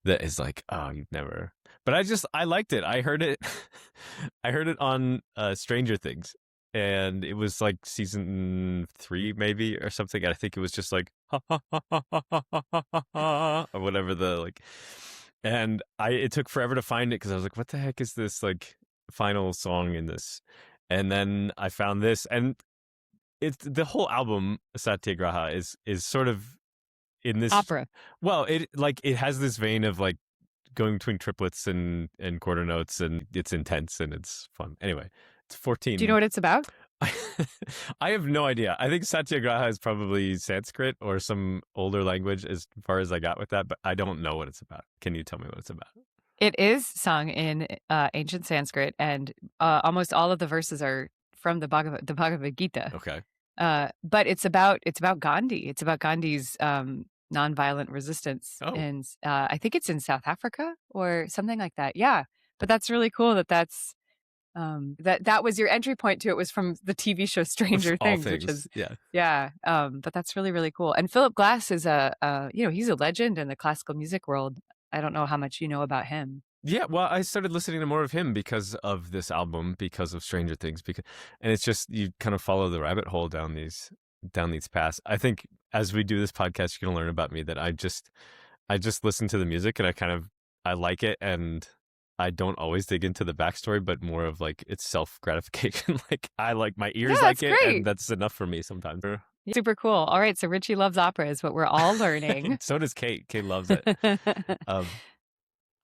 that is like, oh, you've never. But I liked it. I heard it. I heard it on Stranger Things, and it was like season 3 maybe or something. And I think it was just like or whatever the like. And it took forever to find it because I was like, what the heck is this like final song in this? And then I found this, and it's the whole album Satyagraha is sort of in this opera. Well, it has this vein of like going between triplets and quarter notes, and it's intense and it's fun. Anyway, it's 14. Do you know what it's about? I have no idea. I think Satyagraha is probably Sanskrit or some older language as far as I got with that, but I don't know what it's about. Can you tell me what it's about? It is sung in ancient Sanskrit, and almost all of the verses are from the Bhagavad Gita. Okay. But it's about Gandhi. It's about Gandhi's nonviolent resistance, and I think it's in South Africa or something like that. Yeah, but that's really cool. That's that was your entry point to it, was from the TV show Stranger Things, which is yeah. But that's really, really cool. And Philip Glass is he's a legend in the classical music world. I don't know how much you know about him. Yeah, well, I started listening to more of him because of this album, because of Stranger Things, and it's just you kind of follow the rabbit hole down these paths. I think as we do this podcast, you're gonna learn about me that I just listen to the music and I like it, and I don't always dig into the backstory, but more of like it's self gratification. Like I like my ears like it, and that's enough for me sometimes. Super cool. All right, so Richie loves opera is what we're all learning. So does Kate. Kate loves it.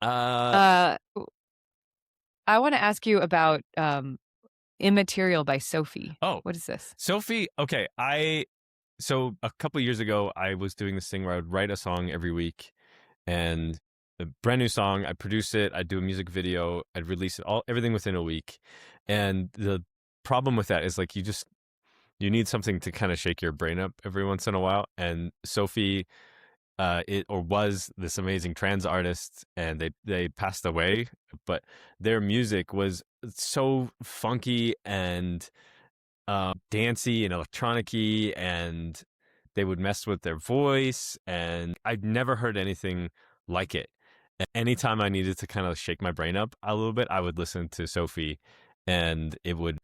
I want to ask you about Immaterial by Sophie. Oh, what is this? Sophie. Okay. So a couple of years ago, I was doing this thing where I would write a song every week, and a brand new song. I'd produce it. I'd do a music video. I'd release it everything within a week. And the problem with that is like, you need something to kind of shake your brain up every once in a while. And Sophie, was this amazing trans artist, and they passed away, but their music was so funky and dancey and electronic-y, and they would mess with their voice, and I'd never heard anything like it. Anytime I needed to kind of shake my brain up a little bit, I would listen to Sophie, and it would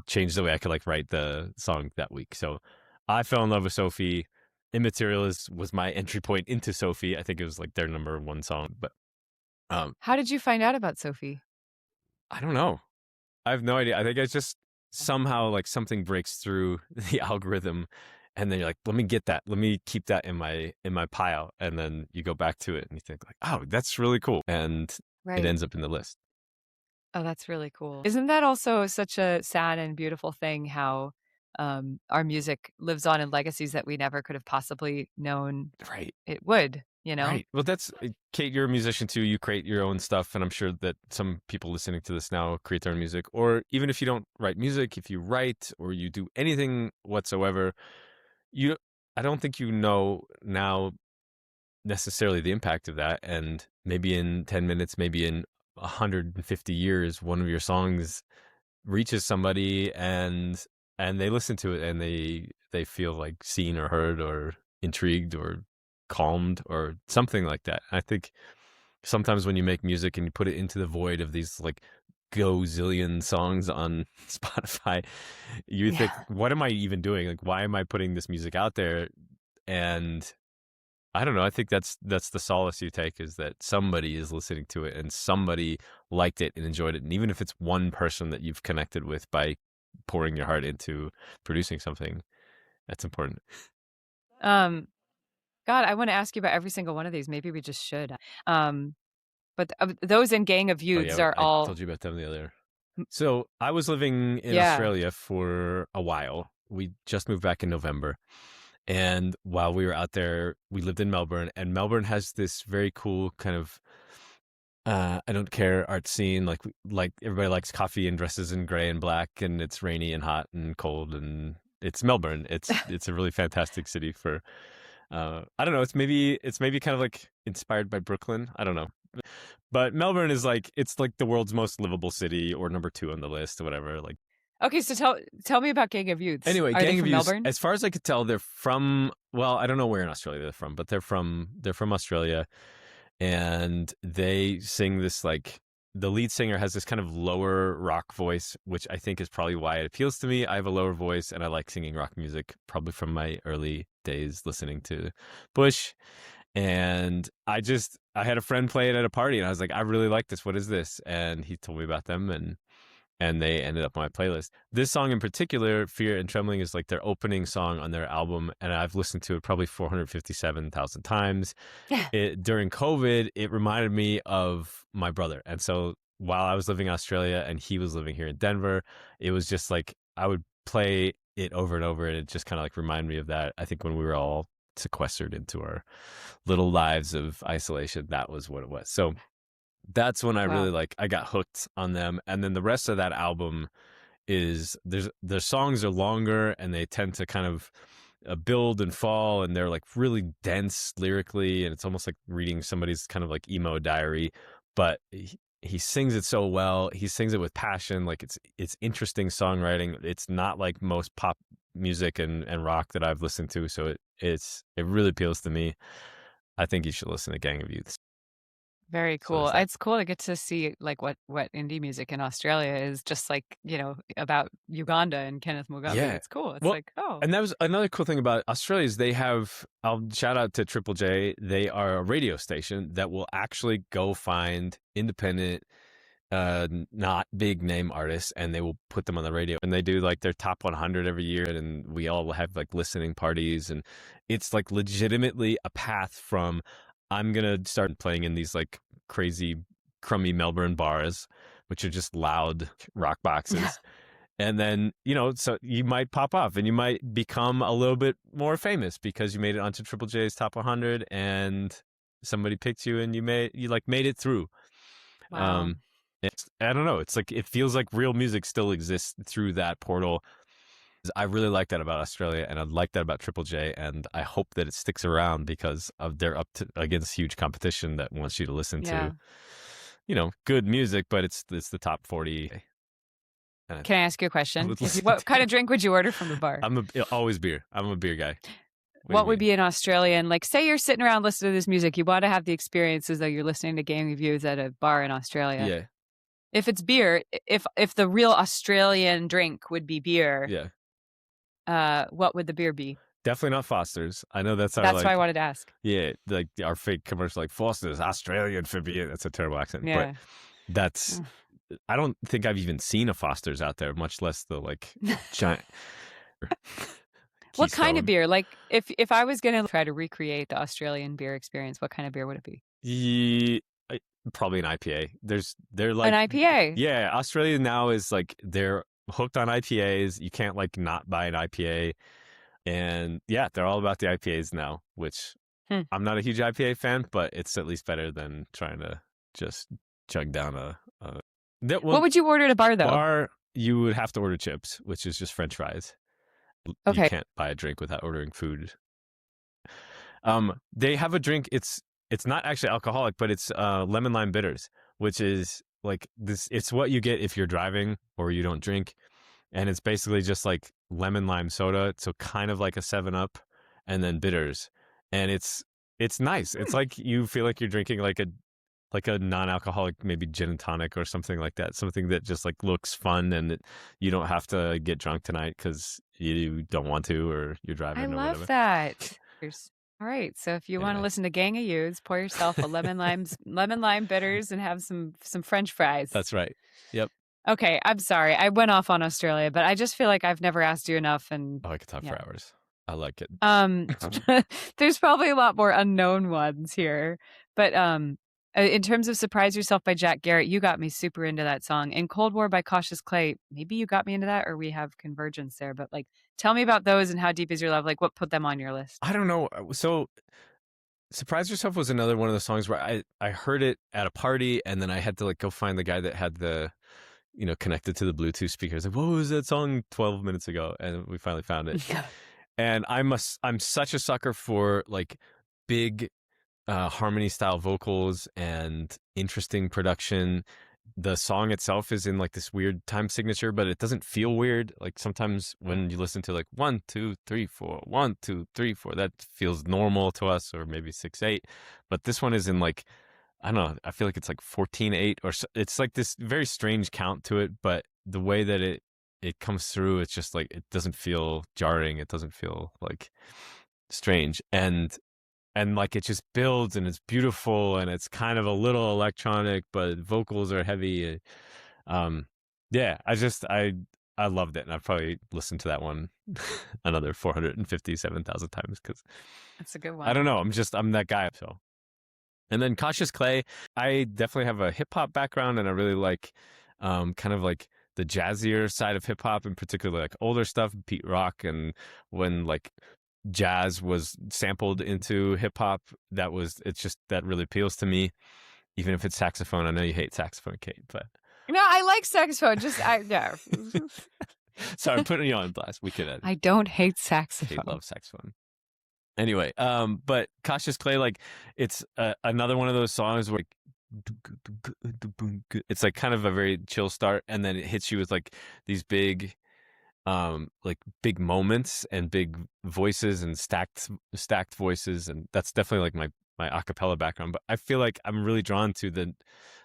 change the way I could like write the song that week. So I fell in love with Sophie. Immaterial was my entry point into Sophie. I think it was like their number 1 song. But how did you find out about Sophie? I don't know. I have no idea. I think it's just somehow like something breaks through the algorithm, and then you're like, let me get that. Let me keep that in my pile. And then you go back to it and you think like, oh, that's really cool. And it ends up in the list. Oh, that's really cool. Isn't that also such a sad and beautiful thing, how our music lives on in legacies that we never could have possibly known it would, you know? Right. Well, that's, Kate, you're a musician too. You create your own stuff, and I'm sure that some people listening to this now create their own music. Or even if you don't write music, if you write or you do anything whatsoever, I don't think you know now necessarily the impact of that. And maybe in 10 minutes, maybe in 150 years, one of your songs reaches somebody, and they listen to it, and they feel like seen or heard or intrigued or calmed or something like that. I think sometimes when you make music and you put it into the void of these like gazillion songs on Spotify, you think, what am I even doing? Like, why am I putting this music out there? And I don't know. I think that's the solace you take, is that somebody is listening to it and somebody liked it and enjoyed it. And even if it's one person that you've connected with by pouring your heart into producing something, that's important. God, I want to ask you about every single one of these. Maybe we just should. But those in Gang of Youths are all... I told you about them the other. So I was living in Australia for a while. We just moved back in November. And while we were out there, we lived in Melbourne. And Melbourne has this very cool kind of, I don't care art scene. Like everybody likes coffee and dresses in gray and black. And it's rainy and hot and cold. And it's Melbourne. It's a really fantastic city for... I don't know. It's maybe kind of like inspired by Brooklyn. I don't know. But Melbourne is like, it's like the world's most livable city, or number 2 on the list or whatever. Like, Okay, so tell me about Gang of Youths. anyway, Are they Gang of from Youths, Melbourne? as far as I could tell, they're from, well, I don't know where in Australia they're from, but they're from Australia. And they sing this, like, the lead singer has this kind of lower rock voice, which I think is probably why it appeals to me. I have a lower voice and I like singing rock music, probably from my early days listening to Bush. And I had a friend play it at a party and I was like, I really like this. What is this? And he told me about them, and they ended up on my playlist. This song in particular, Fear and Trembling, is like their opening song on their album, and I've listened to it probably 457,000 times. During COVID, it reminded me of my brother. And so while I was living in Australia and he was living here in Denver, it was just like I would play it over and over, and it just kind of like reminded me of that. I think when we were all sequestered into our little lives of isolation, that was what it was. So that's when I really I got hooked on them. And then the rest of that album is their songs are longer and they tend to kind of build and fall, and they're like really dense lyrically, and it's almost like reading somebody's kind of like emo diary. But he sings it so well. He sings it with passion. Like it's interesting songwriting. It's not like most pop music and rock that I've listened to. So it really appeals to me. I think you should listen to Gang of Youths. Very So cool. there's that. It's cool to get to see like what indie music in Australia is, just like, about Uganda and Kenneth Mugambi. Yeah. It's cool. It's Well, like, oh. And that was another cool thing about Australia is they have, I'll shout out to Triple J. They are a radio station that will actually go find independent, not big name artists, and they will put them on the radio, and they do like their top 100 every year, and we all have like listening parties, and it's like legitimately a path from I'm gonna start playing in these like crazy crummy Melbourne bars, which are just loud rock boxes. And then, so you might pop off and you might become a little bit more famous because you made it onto Triple J's top 100 and somebody picked you and you made it through. Wow. I don't know. It's like, it feels like real music still exists through that portal. I really like that about Australia, and I like that about Triple J, and I hope that it sticks around because they're up against huge competition that wants you to listen to, good music, but it's the top 40. Can I ask you a question? What What kind of drink would you order from the bar? Always beer. I'm a beer guy. What would be an Australian, like, say you're sitting around listening to this music, you want to have the experience as though you're listening to Gang of Youths at a bar in Australia. Yeah. If it's beer, if the real Australian drink would be beer, what would the beer be? Definitely not Foster's. I know that's why I wanted to ask. Yeah, like our fake commercial, like Foster's Australian for beer. That's a terrible accent. Yeah. But that's, I don't think I've even seen a Foster's out there, much less the like giant. What kind of beer? Like, if I was going to try to recreate the Australian beer experience, what kind of beer would it be? Probably an IPA. They're like an IPA. Yeah, Australia now is like they're hooked on IPAs. You can't like not buy an IPA, and yeah, they're all about the IPAs now. Which I'm not a huge IPA fan, but it's at least better than trying to just chug down what would you order at a bar though? Bar, you would have to order chips, which is just French fries. Okay. You can't buy a drink without ordering food. They have a drink. It's not actually alcoholic, but it's lemon lime bitters, which is like this. It's what you get if you're driving or you don't drink, and it's basically just like lemon lime soda. So kind of like a 7-Up, and then bitters, and it's nice. It's like you feel like you're drinking like a non-alcoholic, maybe gin and tonic or something like that. Something that just like looks fun, and you don't have to get drunk tonight because you don't want to, or you're driving. I or love whatever. that. All right, so if you want to listen to Gang of Youths, pour yourself a lemon lime bitters, and have some French fries. That's right. Yep. Okay, I'm sorry. I went off on Australia, but I just feel like I've never asked you enough. And I could talk for hours. I like it. There's probably a lot more unknown ones here, but in terms of Surprise Yourself by Jack Garrett, you got me super into that song. And Cold War by Cautious Clay, maybe you got me into that, or we have convergence there. But like, tell me about those and how deep is your love? Like, what put them on your list? I don't know. So Surprise Yourself was another one of the songs where I heard it at a party, and then I had to like go find the guy that had the, connected to the Bluetooth speakers. Like, what was that song 12 minutes ago? And we finally found it. Yeah. And I'm such a sucker for like big harmony style vocals and interesting production. The song itself is in like this weird time signature, but it doesn't feel weird. Like sometimes when you listen to like 1, 2, 3, 4, 1, 2, 3, 4, that feels normal to us, or maybe 6/8. But this one is in like, I don't know, I feel like it's like 14/8 or so. It's like this very strange count to it, but the way that it comes through, it's just like, it doesn't feel jarring. It doesn't feel like strange. And like it just builds and it's beautiful and it's kind of a little electronic, but vocals are heavy. Um, yeah, I loved it, and I've probably listened to that one another 457,000 times because That's a good I don't one. know, I'm that guy. So, and then Cautious Clay, I definitely have a hip hop background, and I really like kind of like the jazzier side of hip hop, in particular like older stuff, Pete Rock, and when like jazz was sampled into hip hop, it's just, that really appeals to me, even if it's saxophone. I know you hate saxophone, Kate, but No, I like saxophone. Yeah. sorry, I'm putting you on blast. We could edit. I don't hate Kate saxophone. loves saxophone. Anyway, but Cautious Clay, like it's another one of those songs where it's like kind of a very chill start, and then it hits you with like these big like big moments and big voices and stacked voices, and that's definitely like my a cappella background. But I feel like I'm really drawn to the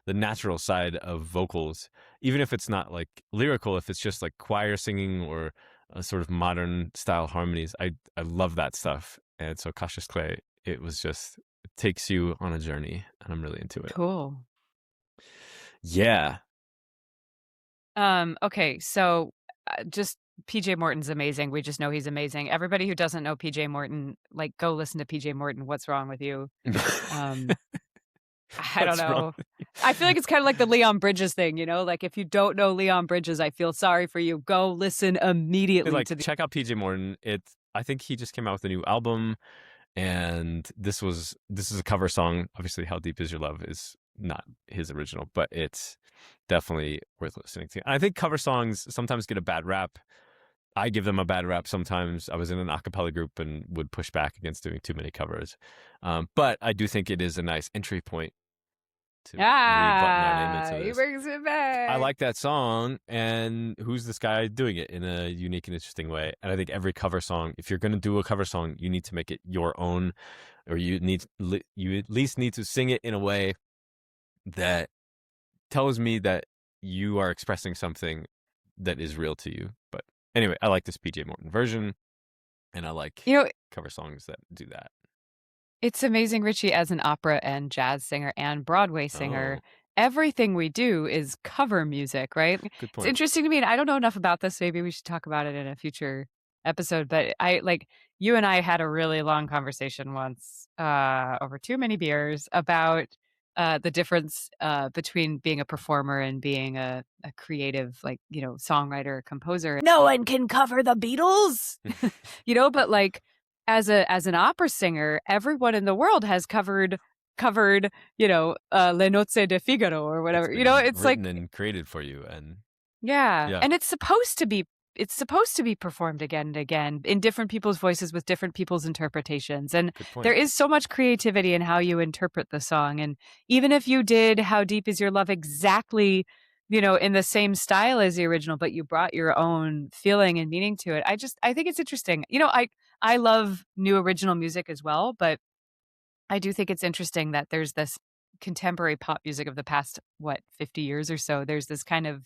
natural side of vocals, even if it's not like lyrical, if it's just like choir singing or sort of modern style harmonies. I love that stuff. And so Cautious Clay, it takes you on a journey, and I'm really into it. Cool. Yeah. Okay, so just PJ Morton's amazing. We just know he's amazing. Everybody who doesn't know PJ Morton, like, go listen to PJ Morton. What's wrong with you? Um, I don't What's wrong? know. I feel like it's kind of like the Leon Bridges thing, you know? Like, if you don't know Leon Bridges, I feel sorry for you. Go listen immediately Like, to the. check out PJ Morton. I think he just came out with a new album, and this is a cover song. Obviously, How Deep Is Your Love is not his original, but it's definitely worth listening to. I think cover songs sometimes get a bad rap. I give them a bad rap sometimes. I was in an a cappella group and would push back against doing too many covers. But I do think it is a nice entry point to re-button our name into He this. brings it back. I like that song, and who's this guy doing it in a unique and interesting way? And I think every cover song, if you're going to do a cover song, you need to make it your own, or you at least need to sing it in a way that tells me that you are expressing something that is real to you. But anyway, I like this PJ Morton version, and I like You know, cover songs that do that. it's amazing, Richie, as an opera and jazz singer and Broadway singer. Oh, Everything we do is cover music, right? good It's point. interesting to me, and I don't know enough about this. Maybe we should talk about it in a future episode. But you and I had a really long conversation once over too many beers about the difference between being a performer and being a creative, like, songwriter, composer. No one can cover the Beatles, but like, as an opera singer, everyone in the world has covered, Le Nozze di Figaro or whatever. It's like, written and created for you, and yeah. yeah, And it's supposed to be performed again and again in different people's voices with different people's interpretations. And good point. there is so much creativity in how you interpret the song. And even if you did How Deep Is Your Love exactly, in the same style as the original, but you brought your own feeling and meaning to it, I think it's interesting. I love new original music as well, but I do think it's interesting that there's this contemporary pop music of the past, 50 years or so. There's this kind of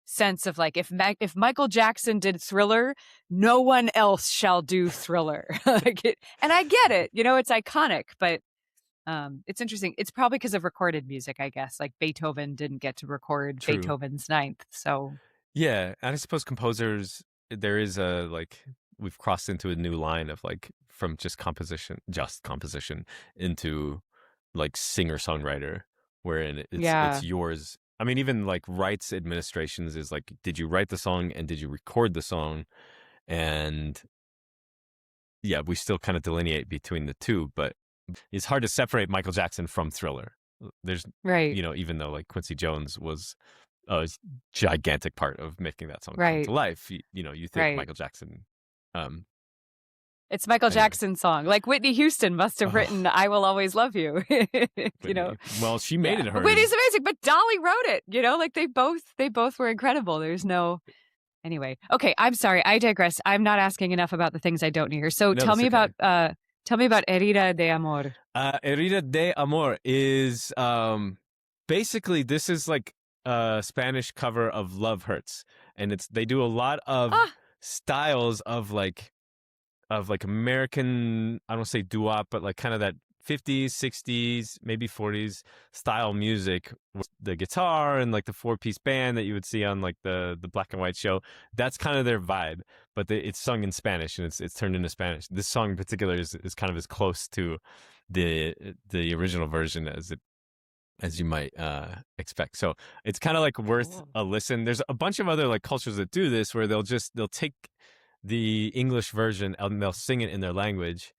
sense of like, if Michael Jackson did Thriller, no one else shall do Thriller. And I get it, it's iconic, but it's interesting. It's probably because of recorded music, I guess. Like Beethoven didn't get to record True. Beethoven's Ninth, so Yeah, and I suppose composers, there is we've crossed into a new line of like, from just composition into like singer-songwriter, wherein yeah, it's yours. I mean, even like rights administrations is like, did you write the song and did you record the song? And yeah, we still kind of delineate between the two, but it's hard to separate Michael Jackson from Thriller. There's, right, even though like Quincy Jones was a gigantic part of making that song come right, to life, you think right. Michael Jackson, um, It's Michael Anyway, Jackson's song. Like Whitney Houston must have oh, written "I Will Always Love You." You know, Whitney. Well, she made yeah, it Whitney's hers. amazing, but Dolly wrote it. You know, like they both were incredible. There's no anyway. Okay, I'm sorry. I digress. I'm not asking enough about the things I don't hear. So No, that's okay. tell me about Herida de Amor. Herida de Amor is basically this is like a Spanish cover of Love Hurts, and they do a lot of Ah, styles of like American, I don't say doo-wop, but like kind of that 50s, 60s, maybe 40s style music with the guitar and like the four-piece band that you would see on like the black and white show. That's kind of their vibe, but it's sung in Spanish and it's turned into Spanish. This song in particular is kind of as close to the original version as you might expect. So it's kind of like worth cool. a listen. There's a bunch of other like cultures that do this where they'll take the English version and they'll sing it in their language,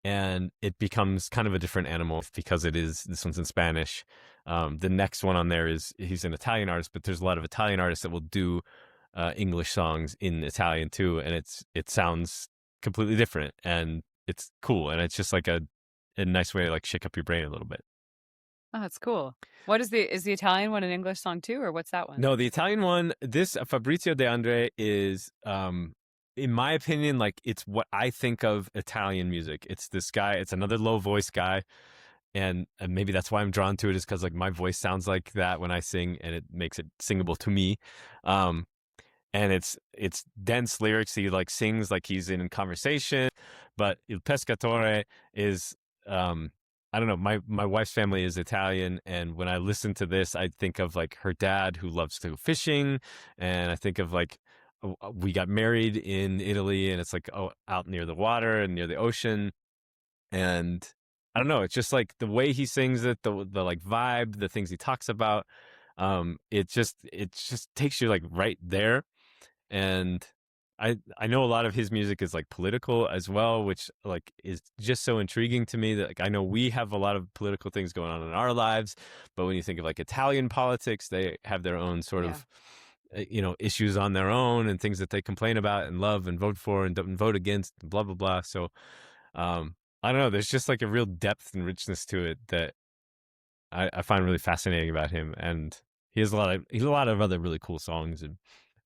and it becomes kind of a different animal because this one's in Spanish. The next one on there he's an Italian artist, but there's a lot of Italian artists that will do English songs in Italian too, and it sounds completely different and it's cool, and it's just like a nice way to like shake up your brain a little bit. Oh, that's cool. What is the Italian one an English song too, or what's that one? No, the Italian one, this Fabrizio De Andre is, in my opinion, like it's what I think of Italian music. It's this guy, it's another low voice guy. And maybe that's why I'm drawn to it is because like my voice sounds like that when I sing and it makes it singable to me. Um, and it's dense lyrics. He like sings like he's in conversation, but Il Pescatore is I don't know. My wife's family is Italian, and when I listen to this, I think of like her dad who loves to go fishing, and I think of like we got married in Italy, and it's like out near the water and near the ocean, and I don't know. It's just like the way he sings it, the like vibe, the things he talks about. It just takes you like right there, and I know a lot of his music is like political as well, which like is just so intriguing to me that like I know we have a lot of political things going on in our lives, but when you think of like Italian politics, they have their own sort Yeah. of issues on their own and things that they complain about and love and vote for and don't vote against and blah blah blah. So I don't know, there's just like a real depth and richness to it that I find really fascinating about him, and he has a lot of other really cool songs, and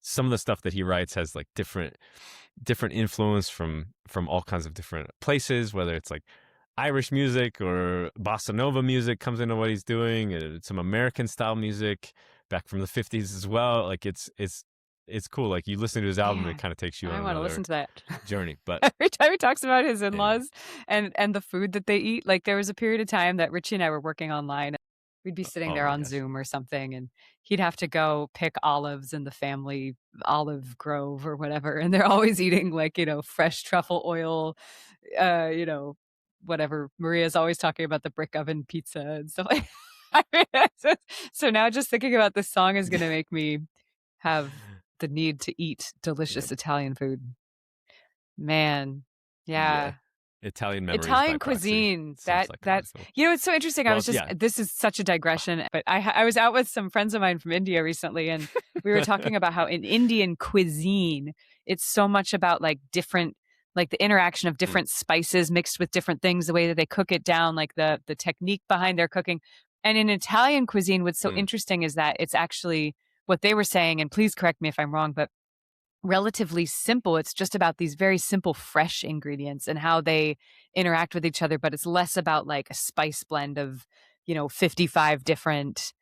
some of the stuff that he writes has like different influence from all kinds of different places, whether it's like Irish music or bossa nova music comes into what he's doing, and some American style music back from the 50s as well. Like it's cool. Like you listen to his album, it Man, kind of takes you I on want to another listen to that. journey. But Every time he talks about his anyway, in-laws and the food that they eat, like there was a period of time that Richie and I were working online. We'd be sitting oh there my on gosh, Zoom or something, and he'd have to go pick olives in the family olive grove or whatever, and they're always eating like, fresh truffle oil, you know, whatever. Maria's always talking about the brick oven pizza and stuff like I mean, so now just thinking about this song is gonna make me have the need to eat yeah, delicious Italian food. Man, yeah, yeah. Italian memories by Italian proxy, cuisine, sounds like a that's nice little. it's so interesting. I Well, was just yeah. this is such a digression, but I was out with some friends of mine from India recently, and we were talking about how in Indian cuisine, it's so much about like different like the interaction of Mm, different spices mixed with different things, the way that they cook it down, like the technique behind their cooking. And in Italian cuisine, what's so mm, interesting is that it's actually what they were saying, and please correct me if I'm wrong, but relatively simple. It's just about these very simple, fresh ingredients and how they interact with each other. But it's less about like a spice blend of, 55 different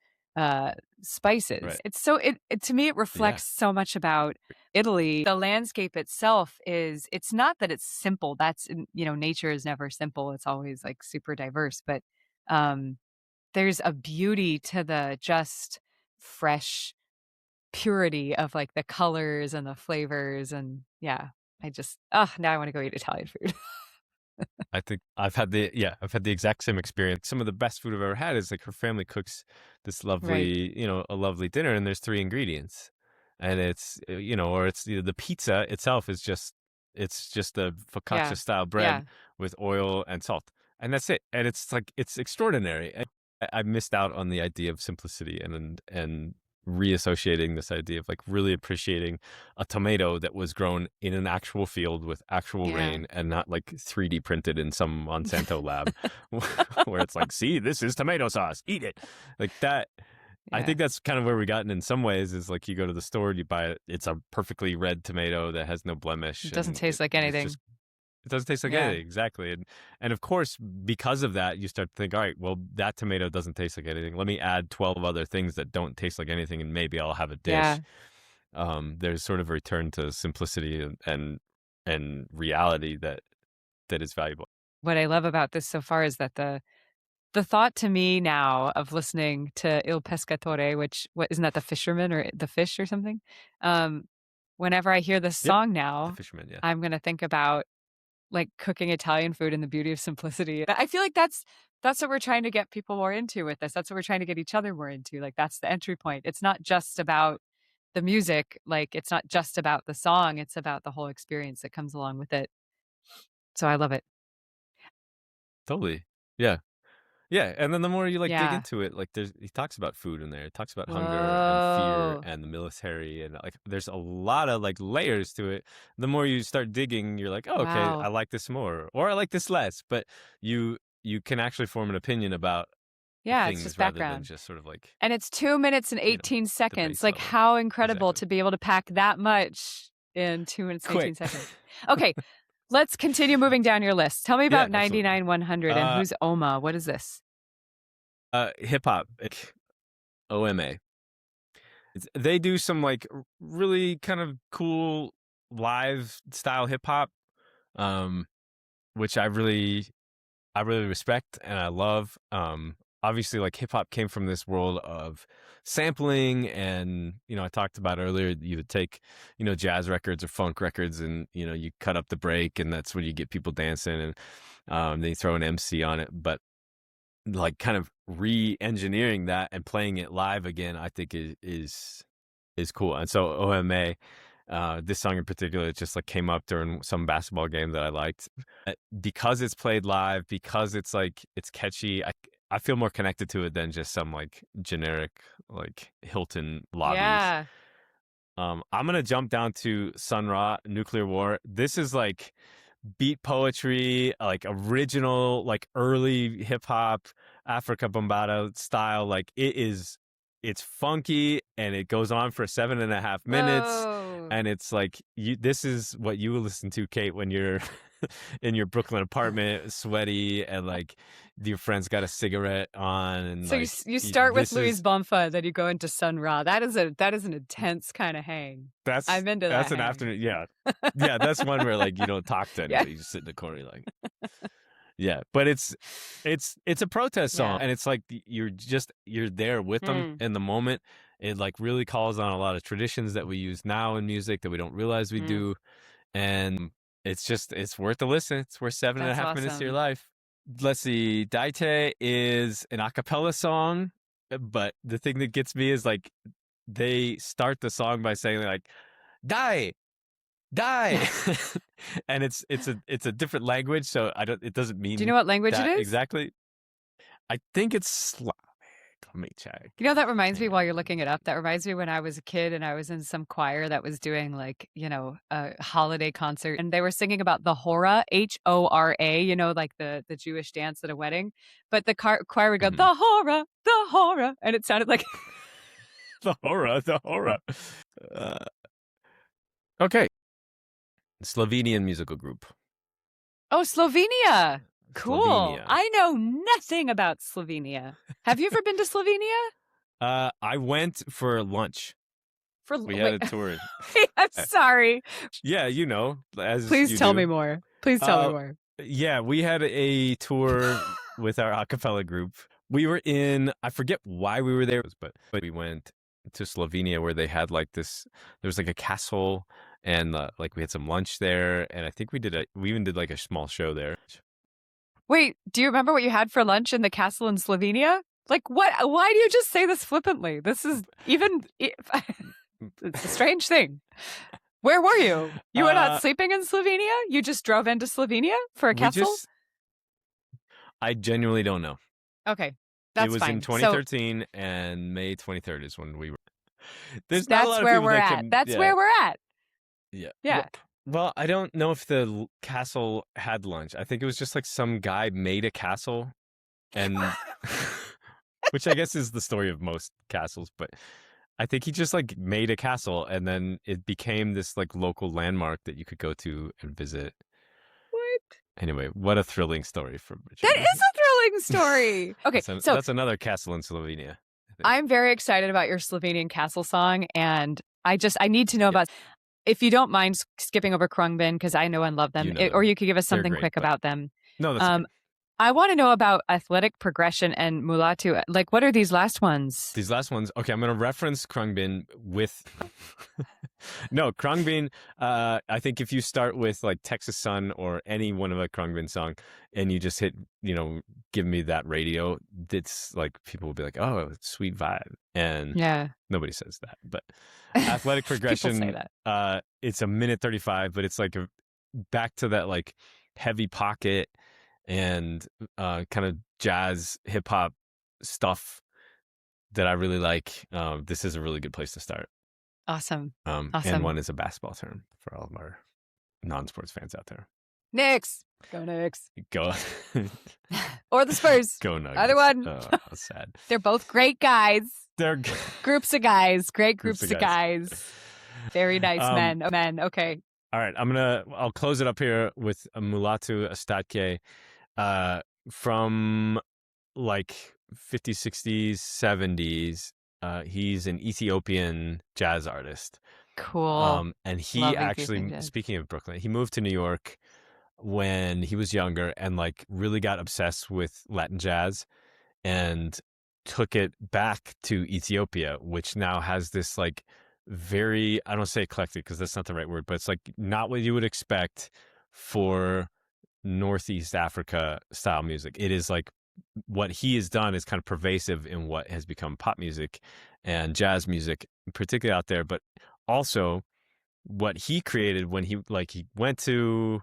spices. right. It's so, it to me, it Yeah. reflects so much about Italy. The landscape itself it's not that it's simple. Nature is never simple. It's always like super diverse. But um, there's a beauty to the just fresh purity of like the colors and the flavors and yeah, now I want to go eat Italian food. I think I've had the exact same experience. Some of the best food I've ever had is like her family cooks this Right. lovely, a lovely dinner, and there's three ingredients, and it's or it's the pizza itself is just a Yeah. focaccia style bread Yeah. with oil and salt, and that's it. And it's like it's extraordinary. And I missed out on the idea of simplicity and reassociating this idea of like really appreciating a tomato that was grown in an actual field with actual rain and not like 3D printed in some Monsanto lab where it's like, see, this is tomato sauce, eat it. Like that. I think that's kind of where we gotten in some ways is like you go to the store, you buy it. It's a perfectly red tomato that has no blemish. It doesn't taste like anything. It doesn't taste like anything, exactly. And of course, because of that, you start to think, all right, well, that tomato doesn't taste like anything. Let me add 12 other things that don't taste like anything, and maybe I'll have a dish. There's sort of a return to simplicity and reality that is valuable. What I love about this so far is that the thought to me now of listening to Il Pescatore, which isn't that the fisherman or the fish or something? Whenever I hear this song now, the fisherman, I'm going to think about like cooking Italian food and the beauty of simplicity. I feel like that's what we're trying to get people more into with this. That's what we're trying to get each other more into. Like that's the entry point. It's not just about the music. Like it's not just about the song. It's about the whole experience that comes along with it. So I love it. Totally. Yeah. Yeah, and then the more you like dig into it, like he talks about food in there. He talks about hunger and fear and the military, and like there's a lot of like layers to it. The more you start digging, you're like, oh, okay, I like this more, or I like this less. But you can actually form an opinion about things it's just rather background. than just sort of like. And it's 2 minutes and 18 seconds. Like how incredible to be able to pack that much in 2 minutes and 18 seconds. Okay. Let's continue moving down your list. Tell me about 99 100 and who's Oma? What is this? Hip hop, OMA. They do some like really kind of cool live style hip hop, which I really respect and I love. Obviously, like hip hop came from this world of sampling, and I talked about earlier. You would take jazz records or funk records, and you cut up the break, and that's when you get people dancing, and they throw an MC on it. But like kind of re-engineering that and playing it live again, I think is cool. And so OMA, this song in particular, it just like came up during some basketball game that I liked because it's played live, because it's like it's catchy. I feel more connected to it than just some like generic like Hilton lobbies. I'm gonna jump down to Sun Ra, Nuclear War. This is like beat poetry, like original, like early hip hop, Africa Bombada style. Like it's funky and it goes on for 7.5 minutes. Whoa. And it's like this is what you will listen to, Kate, when you're in your Brooklyn apartment, sweaty, and like your friend's got a cigarette on. And so like, you start with Louise Bonfa, then you go into Sun Ra. That is an intense kind of hang. I'm into that. That's an afternoon. Yeah. Yeah. That's one where like you don't talk to anybody. You just sit in the corner like. Yeah, but it's a protest song, and it's like you're there with them in the moment. It like really calls on a lot of traditions that we use now in music that we don't realize we do, and it's worth a listen. It's worth 7.5 minutes of your life. Let's see, Daite is an a cappella song, but the thing that gets me is like they start the song by saying like die. And it's a different language, so it doesn't mean. Do you know what language it is exactly? I think it's Slavic. Let me check. That reminds me, while you're looking it up, that reminds me when I was a kid and I was in some choir that was doing like a holiday concert, and they were singing about the hora, HORA, like the Jewish dance at a wedding, but the choir would go the hora, and it sounded like the hora. Okay. Slovenian musical group. Oh, Slovenia. Cool. Slovenia. I know nothing about Slovenia. Have you ever been to Slovenia? I went for lunch. We had a tour. I'm sorry. Yeah, Please tell me more. Please tell me more. Yeah, we had a tour with our a cappella group. We were in, I forget why we were there, but we went to Slovenia where they had like this, there was like a castle, and like we had some lunch there, and I think we even did like a small show there. Wait, do you remember what you had for lunch in the castle in Slovenia? Like what? Why do you just say this flippantly? This is it's a strange thing. Where were you? You were not sleeping in Slovenia? You just drove into Slovenia for a castle? I genuinely don't know. Okay, that's fine. It was in 2013, and May 23rd is when we were. There's not a That's lot of where people we're that at. can. That's Yeah, where we're at. yeah. Yeah. Well, I don't know if the castle had lunch. I think it was just like some guy made a castle, and which I guess is the story of most castles. But I think he just like made a castle, and then it became this like local landmark that you could go to and visit. What? Anyway, what a thrilling story from That Richard. is a thrilling story. Okay, so That's another castle in Slovenia, I think. I'm very excited about your Slovenian castle song, and I need to know Yeah. about. If you don't mind skipping over Krungbin, because I know and love them, You know them. or you could give us They're something great, quick but- about them. No, that's okay. I want to know about athletic progression and mulatu. Like, what are these last ones? These last ones. Okay, I'm going to reference Krungbin with. No, Krungbin. I think if you start with like Texas Sun or any one of the Krungbin song, and you just hit, give me that radio, it's like people will be like, oh, sweet vibe, and Yeah, nobody says that, but athletic progression. People say that. It's a minute 35, but it's like back to that like heavy pocket and kind of jazz hip hop stuff that I really like. This is a really good place to start. Awesome. And one is a basketball term for all of our non-sports fans out there. Knicks. Go Knicks. Go. Or the Spurs. Go Nuggets. Either one. Oh, sad. They're both great guys. They're Groups of guys. Great groups of guys. Very nice men. Okay. All right. I'll close it up here with a Mulatu Ostatke from like 50s, 60s, 70s. He's an Ethiopian jazz artist. Cool. And he Love actually, Ethiopian jazz. speaking of Brooklyn, he moved to New York when he was younger and like really got obsessed with Latin jazz and took it back to Ethiopia, which now has this like very, I don't say eclectic because that's not the right word, but it's like not what you would expect for Northeast Africa style music. It is like what he has done is kind of pervasive in what has become pop music and jazz music, particularly out there, but also what he created when he went to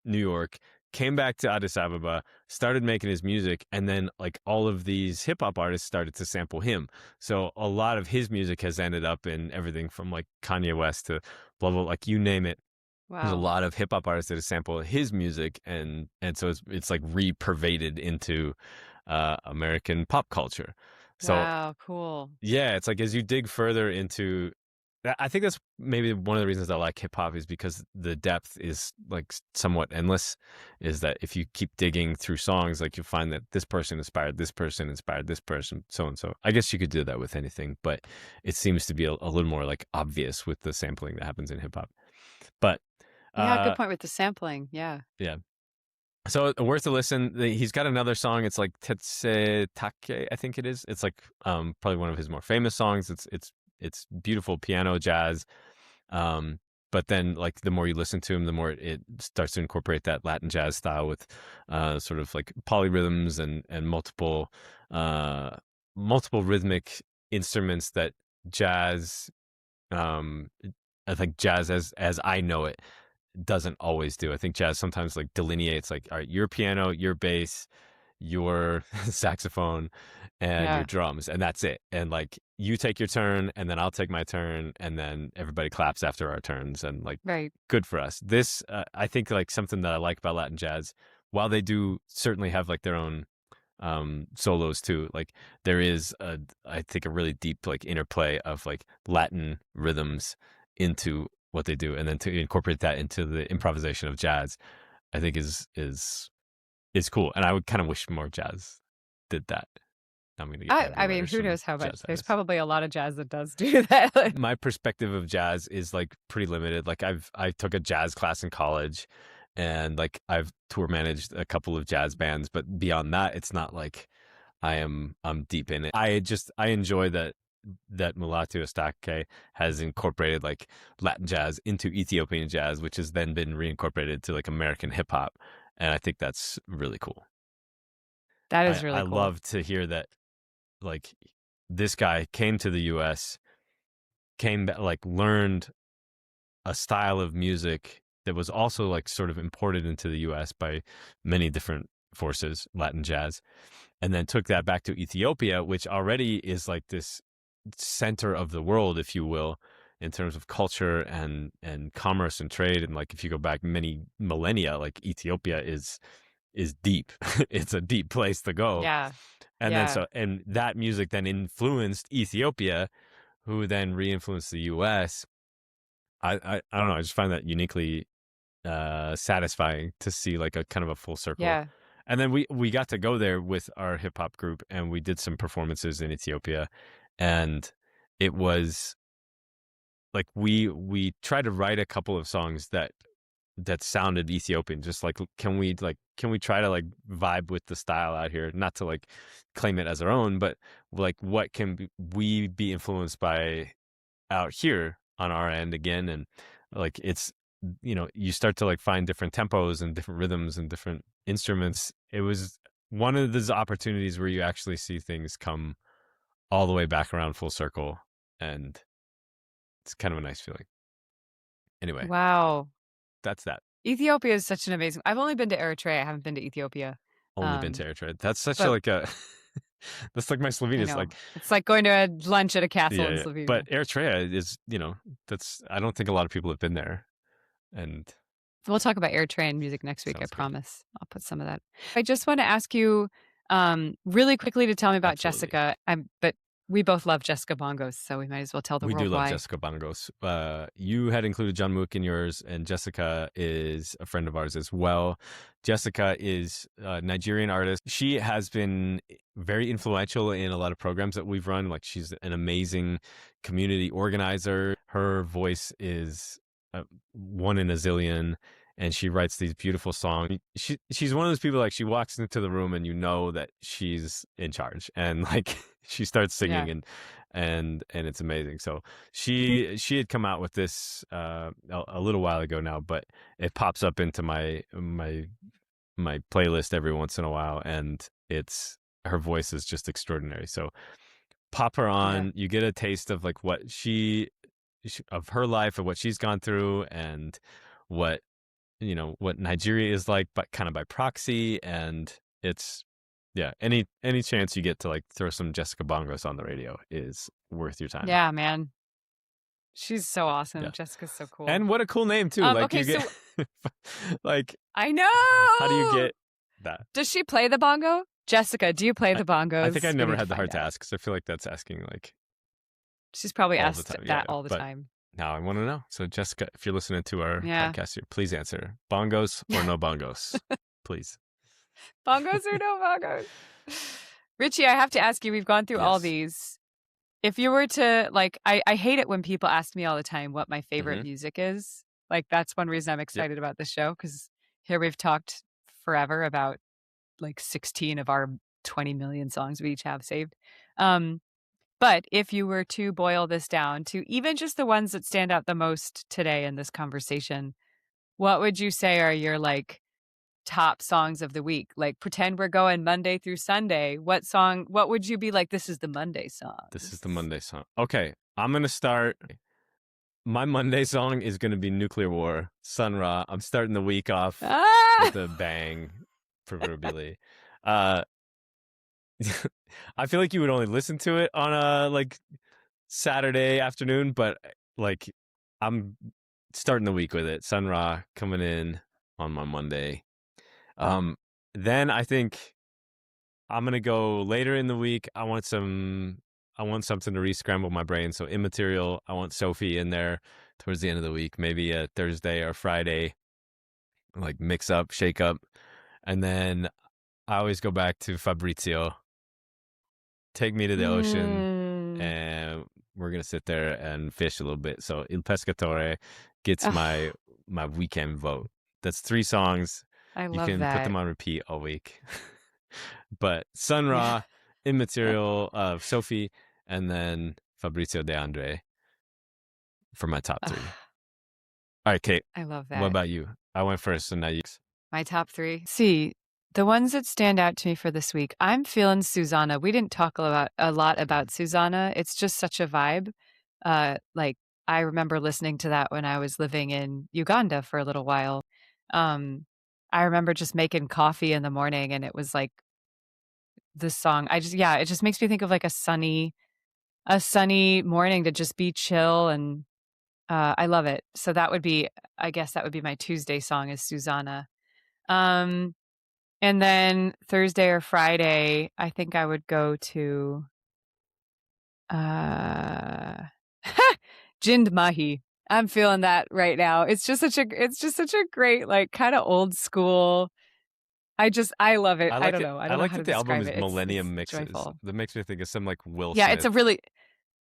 New York, came back to Addis Ababa, started making his music, and then like all of these hip hop artists started to sample him. So a lot of his music has ended up in everything from like Kanye West to blah blah, like you name it. Wow. There's a lot of hip hop artists that have sampled his music, and so it's like re-pervaded into American pop culture. So wow, cool. yeah, it's like as you dig further into, I think that's maybe one of the reasons I like hip hop is because the depth is like somewhat endless. Is that if you keep digging through songs, like you find that this person inspired this person, so and so. I guess you could do that with anything, but it seems to be a little more like obvious with the sampling that happens in hip hop. But Yeah, good point with the sampling. Yeah. yeah. So worth a listen. He's got another song. It's like Tetse Take, I think it is. It's like probably one of his more famous songs. It's beautiful piano jazz. But then like the more you listen to him, the more it starts to incorporate that Latin jazz style with sort of like polyrhythms and multiple rhythmic instruments that jazz, I think jazz as I know it doesn't always do. I think jazz sometimes like delineates like, all right, your piano, your bass, your saxophone, and your drums, and that's it. And like you take your turn, and then I'll take my turn, and then everybody claps after our turns, and like good for us. This I think like something that I like about Latin jazz, while they do certainly have like their own solos too, like there is I think a really deep like interplay of like Latin rhythms into what they do, and then to incorporate that into the improvisation of jazz, I think is cool. And I would kind of wish more jazz did that. I'm gonna get I mean, who knows how much? There's probably a lot of jazz that does do that. My perspective of jazz is like pretty limited. Like I took a jazz class in college, and like I've tour managed a couple of jazz bands, but beyond that, it's not like I'm deep in it. I enjoy that Mulatu Astake has incorporated like Latin jazz into Ethiopian jazz, which has then been reincorporated to like American hip hop, and I think that's really cool. That is really cool. I love to hear that. Like this guy came to the U.S., learned a style of music that was also like sort of imported into the U.S. by many different forces, Latin jazz, and then took that back to Ethiopia, which already is like this center of the world, if you will, in terms of culture and commerce and trade. And like if you go back many millennia, like Ethiopia is deep. It's a deep place to go. Yeah. And then Yeah. and that music then influenced Ethiopia, who then re-influenced the US. I don't know, I just find that uniquely satisfying to see like a kind of a full circle. Yeah. And then we got to go there with our hip hop group, and we did some performances in Ethiopia, and it was like we tried to write a couple of songs that sounded Ethiopian. Just like can we try to like vibe with the style out here, not to like claim it as our own, but like what can we be influenced by out here on our end again. And like it's, you start to like find different tempos and different rhythms and different instruments. It was one of those opportunities where you actually see things come all the way back around full circle, and it's kind of a nice feeling. Anyway, Wow. that's that. Ethiopia is such an amazing. I've only been to Eritrea. I haven't been to Ethiopia. Only been to Eritrea. That's such a But like a that's like my Slovenia. I It's like, know. It's like going to a lunch at a castle in yeah, Slovenia. but Eritrea is, that's, I don't think a lot of people have been there. And We'll talk about Eritrean music next week, I sounds good. promise. I'll put some of that. I just want to ask you really quickly to tell me about Absolutely. Jessica. But we both love Jessica Bongos, so we might as well tell the We world do love why. Jessica Bongos. You had included John Mook in yours, and Jessica is a friend of ours as well. Jessica is a Nigerian artist. She has been very influential in a lot of programs that we've run. Like, she's an amazing community organizer. Her voice is one in a zillion, and she writes these beautiful songs. She's one of those people, like, she walks into the room and you know that she's in charge, and like she starts singing, Yeah. and it's amazing. So she had come out with this a little while ago now, but it pops up into my playlist every once in a while, and her voice is just extraordinary. So pop her on. Yeah. You get a taste of like what of her life and what she's gone through, and what what Nigeria is like, but kind of by proxy. And it's, yeah, any chance you get to like throw some Jessica Bongos on the radio is worth your time. Yeah, man. She's so awesome. Yeah. Jessica's so cool. And what a cool name too. Like, okay, you get like, I know. how do you get that? Does she play the bongo? Jessica, do you play the bongos? I think I We never need had the find heart to out. ask, because I feel like that's asking like She's probably all the asked time. that Yeah, all the but time. now I want to know. So Jessica, if you're listening to our Yeah. podcast here, please answer. Bongos or no bongos? Please. Bongos or no bongos? Richie, I have to ask you, we've gone through all Yes. these. If you were to, like, I hate it when people ask me all the time what my favorite Mhm. music is. Like, that's one reason I'm excited about the show, because here we've talked forever about like 16 of our 20 million songs we each have saved. But if you were to boil this down to even just the ones that stand out the most today in this conversation, what would you say are your like top songs of the week? Like, pretend we're going Monday through Sunday. What would you be like, this is the Monday song? This is the Monday song. Okay, I'm going to start. My Monday song is going to be Nuclear War, Sun Ra. I'm starting the week off with a bang, proverbially. I feel like you would only listen to it on a like Saturday afternoon, but like I'm starting the week with it. Sun Ra coming in on my Monday. Then I think I'm gonna go later in the week. I want something to re-scramble my brain. So Immaterial. I want Sophie in there towards the end of the week, maybe a Thursday or Friday, like mix up, shake up. And then I always go back to Fabrizio. Take me to the ocean, and we're gonna sit there and fish a little bit. So Il Pescatore gets my weekend vote. That's 3 songs. I You love can that. put them on repeat all week. But Sun Ra, Immaterial of Sophie, and then Fabrizio De Andre for my top 3. All right, Kate. I love that. What about you? I went first, so now you. My top 3. See, the ones that stand out to me for this week, I'm feeling Susanna. We didn't talk a lot about Susanna. It's just such a vibe. Like, I remember listening to that when I was living in Uganda for a little while. I remember just making coffee in the morning, and it was like this song. It just makes me think of like a sunny a sunny morning to just be chill, and I love it. So I guess that would be my Tuesday song is Susanna. Um, and then Thursday or Friday, I think I would go to uh Jind Mahi. I'm feeling that right now. It's just such a great, like, kind of old school. I love it. I don't know. I I don't know like how to that the album describe is it. It's Millennium Mixes. joyful. That makes me think of some like Will Yeah, it's a Smith really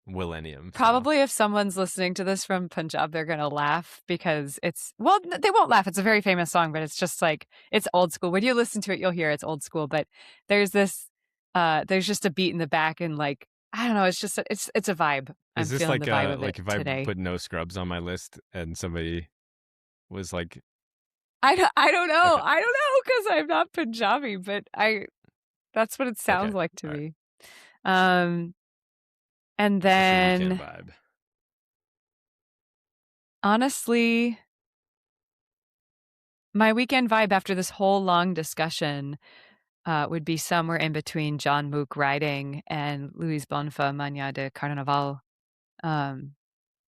Millennium. So. probably if someone's listening to this from Punjab, they're gonna laugh because they won't laugh. It's a very famous song, but it's just like it's old school. When you listen to it, you'll hear it's old school. But there's this, there's just a beat in the back, and like I don't know, it's a vibe. I'm Is this feeling the vibe of it like if I today. put No Scrubs on my list and somebody was like, I don't know. okay, I don't know because I'm not Punjabi, but that's what it sounds okay, like to all right, me. Um, and what's your weekend then vibe? honestly, my weekend vibe after this whole long discussion would be somewhere in between John Mook Riding and Luis Bonfa Manhã de Carnaval. Um,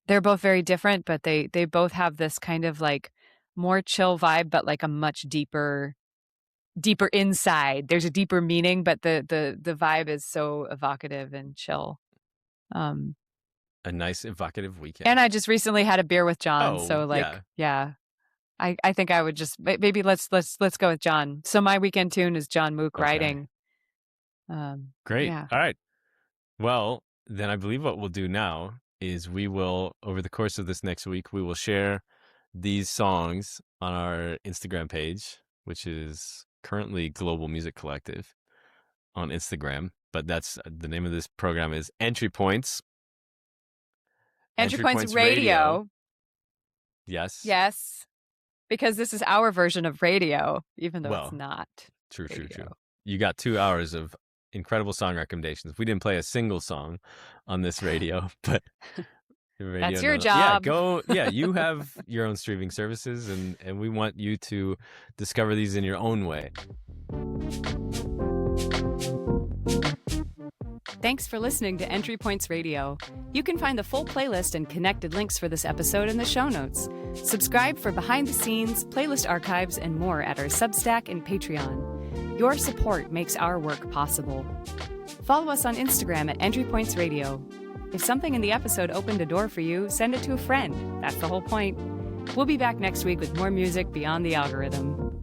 they're both very different, but they both have this kind of like more chill vibe, but like a much deeper inside. There's a deeper meaning, but the vibe is so evocative and chill. Um, A nice evocative weekend. and I just recently had a beer with John, Oh so like, yeah, yeah, I think I would just maybe let's go with John. So my weekend tune is John Mook okay, Riding. great. Yeah. All right. Well, then I believe what we'll do now is we will, over the course of this next week, we will share these songs on our Instagram page, which is currently Global Music Collective on Instagram. But that's the name of this program is Entry Points. Entry Points Radio. Yes. Yes. Because this is our version of radio, even though it's Well, not. true. Radio. You got 2 hours of incredible song recommendations. We didn't play a single song on this radio, but That's your job. Yeah, you have your own streaming services, and we want you to discover these in your own way. Thanks for listening to Entry Points Radio. You can find the full playlist and connected links for this episode in the show notes. Subscribe for behind the scenes, playlist archives, and more at our Substack and Patreon. Your support makes our work possible. Follow us on Instagram at Entry Points Radio. If something in the episode opened a door for you, send it to a friend. That's the whole point. We'll be back next week with more music beyond the algorithm.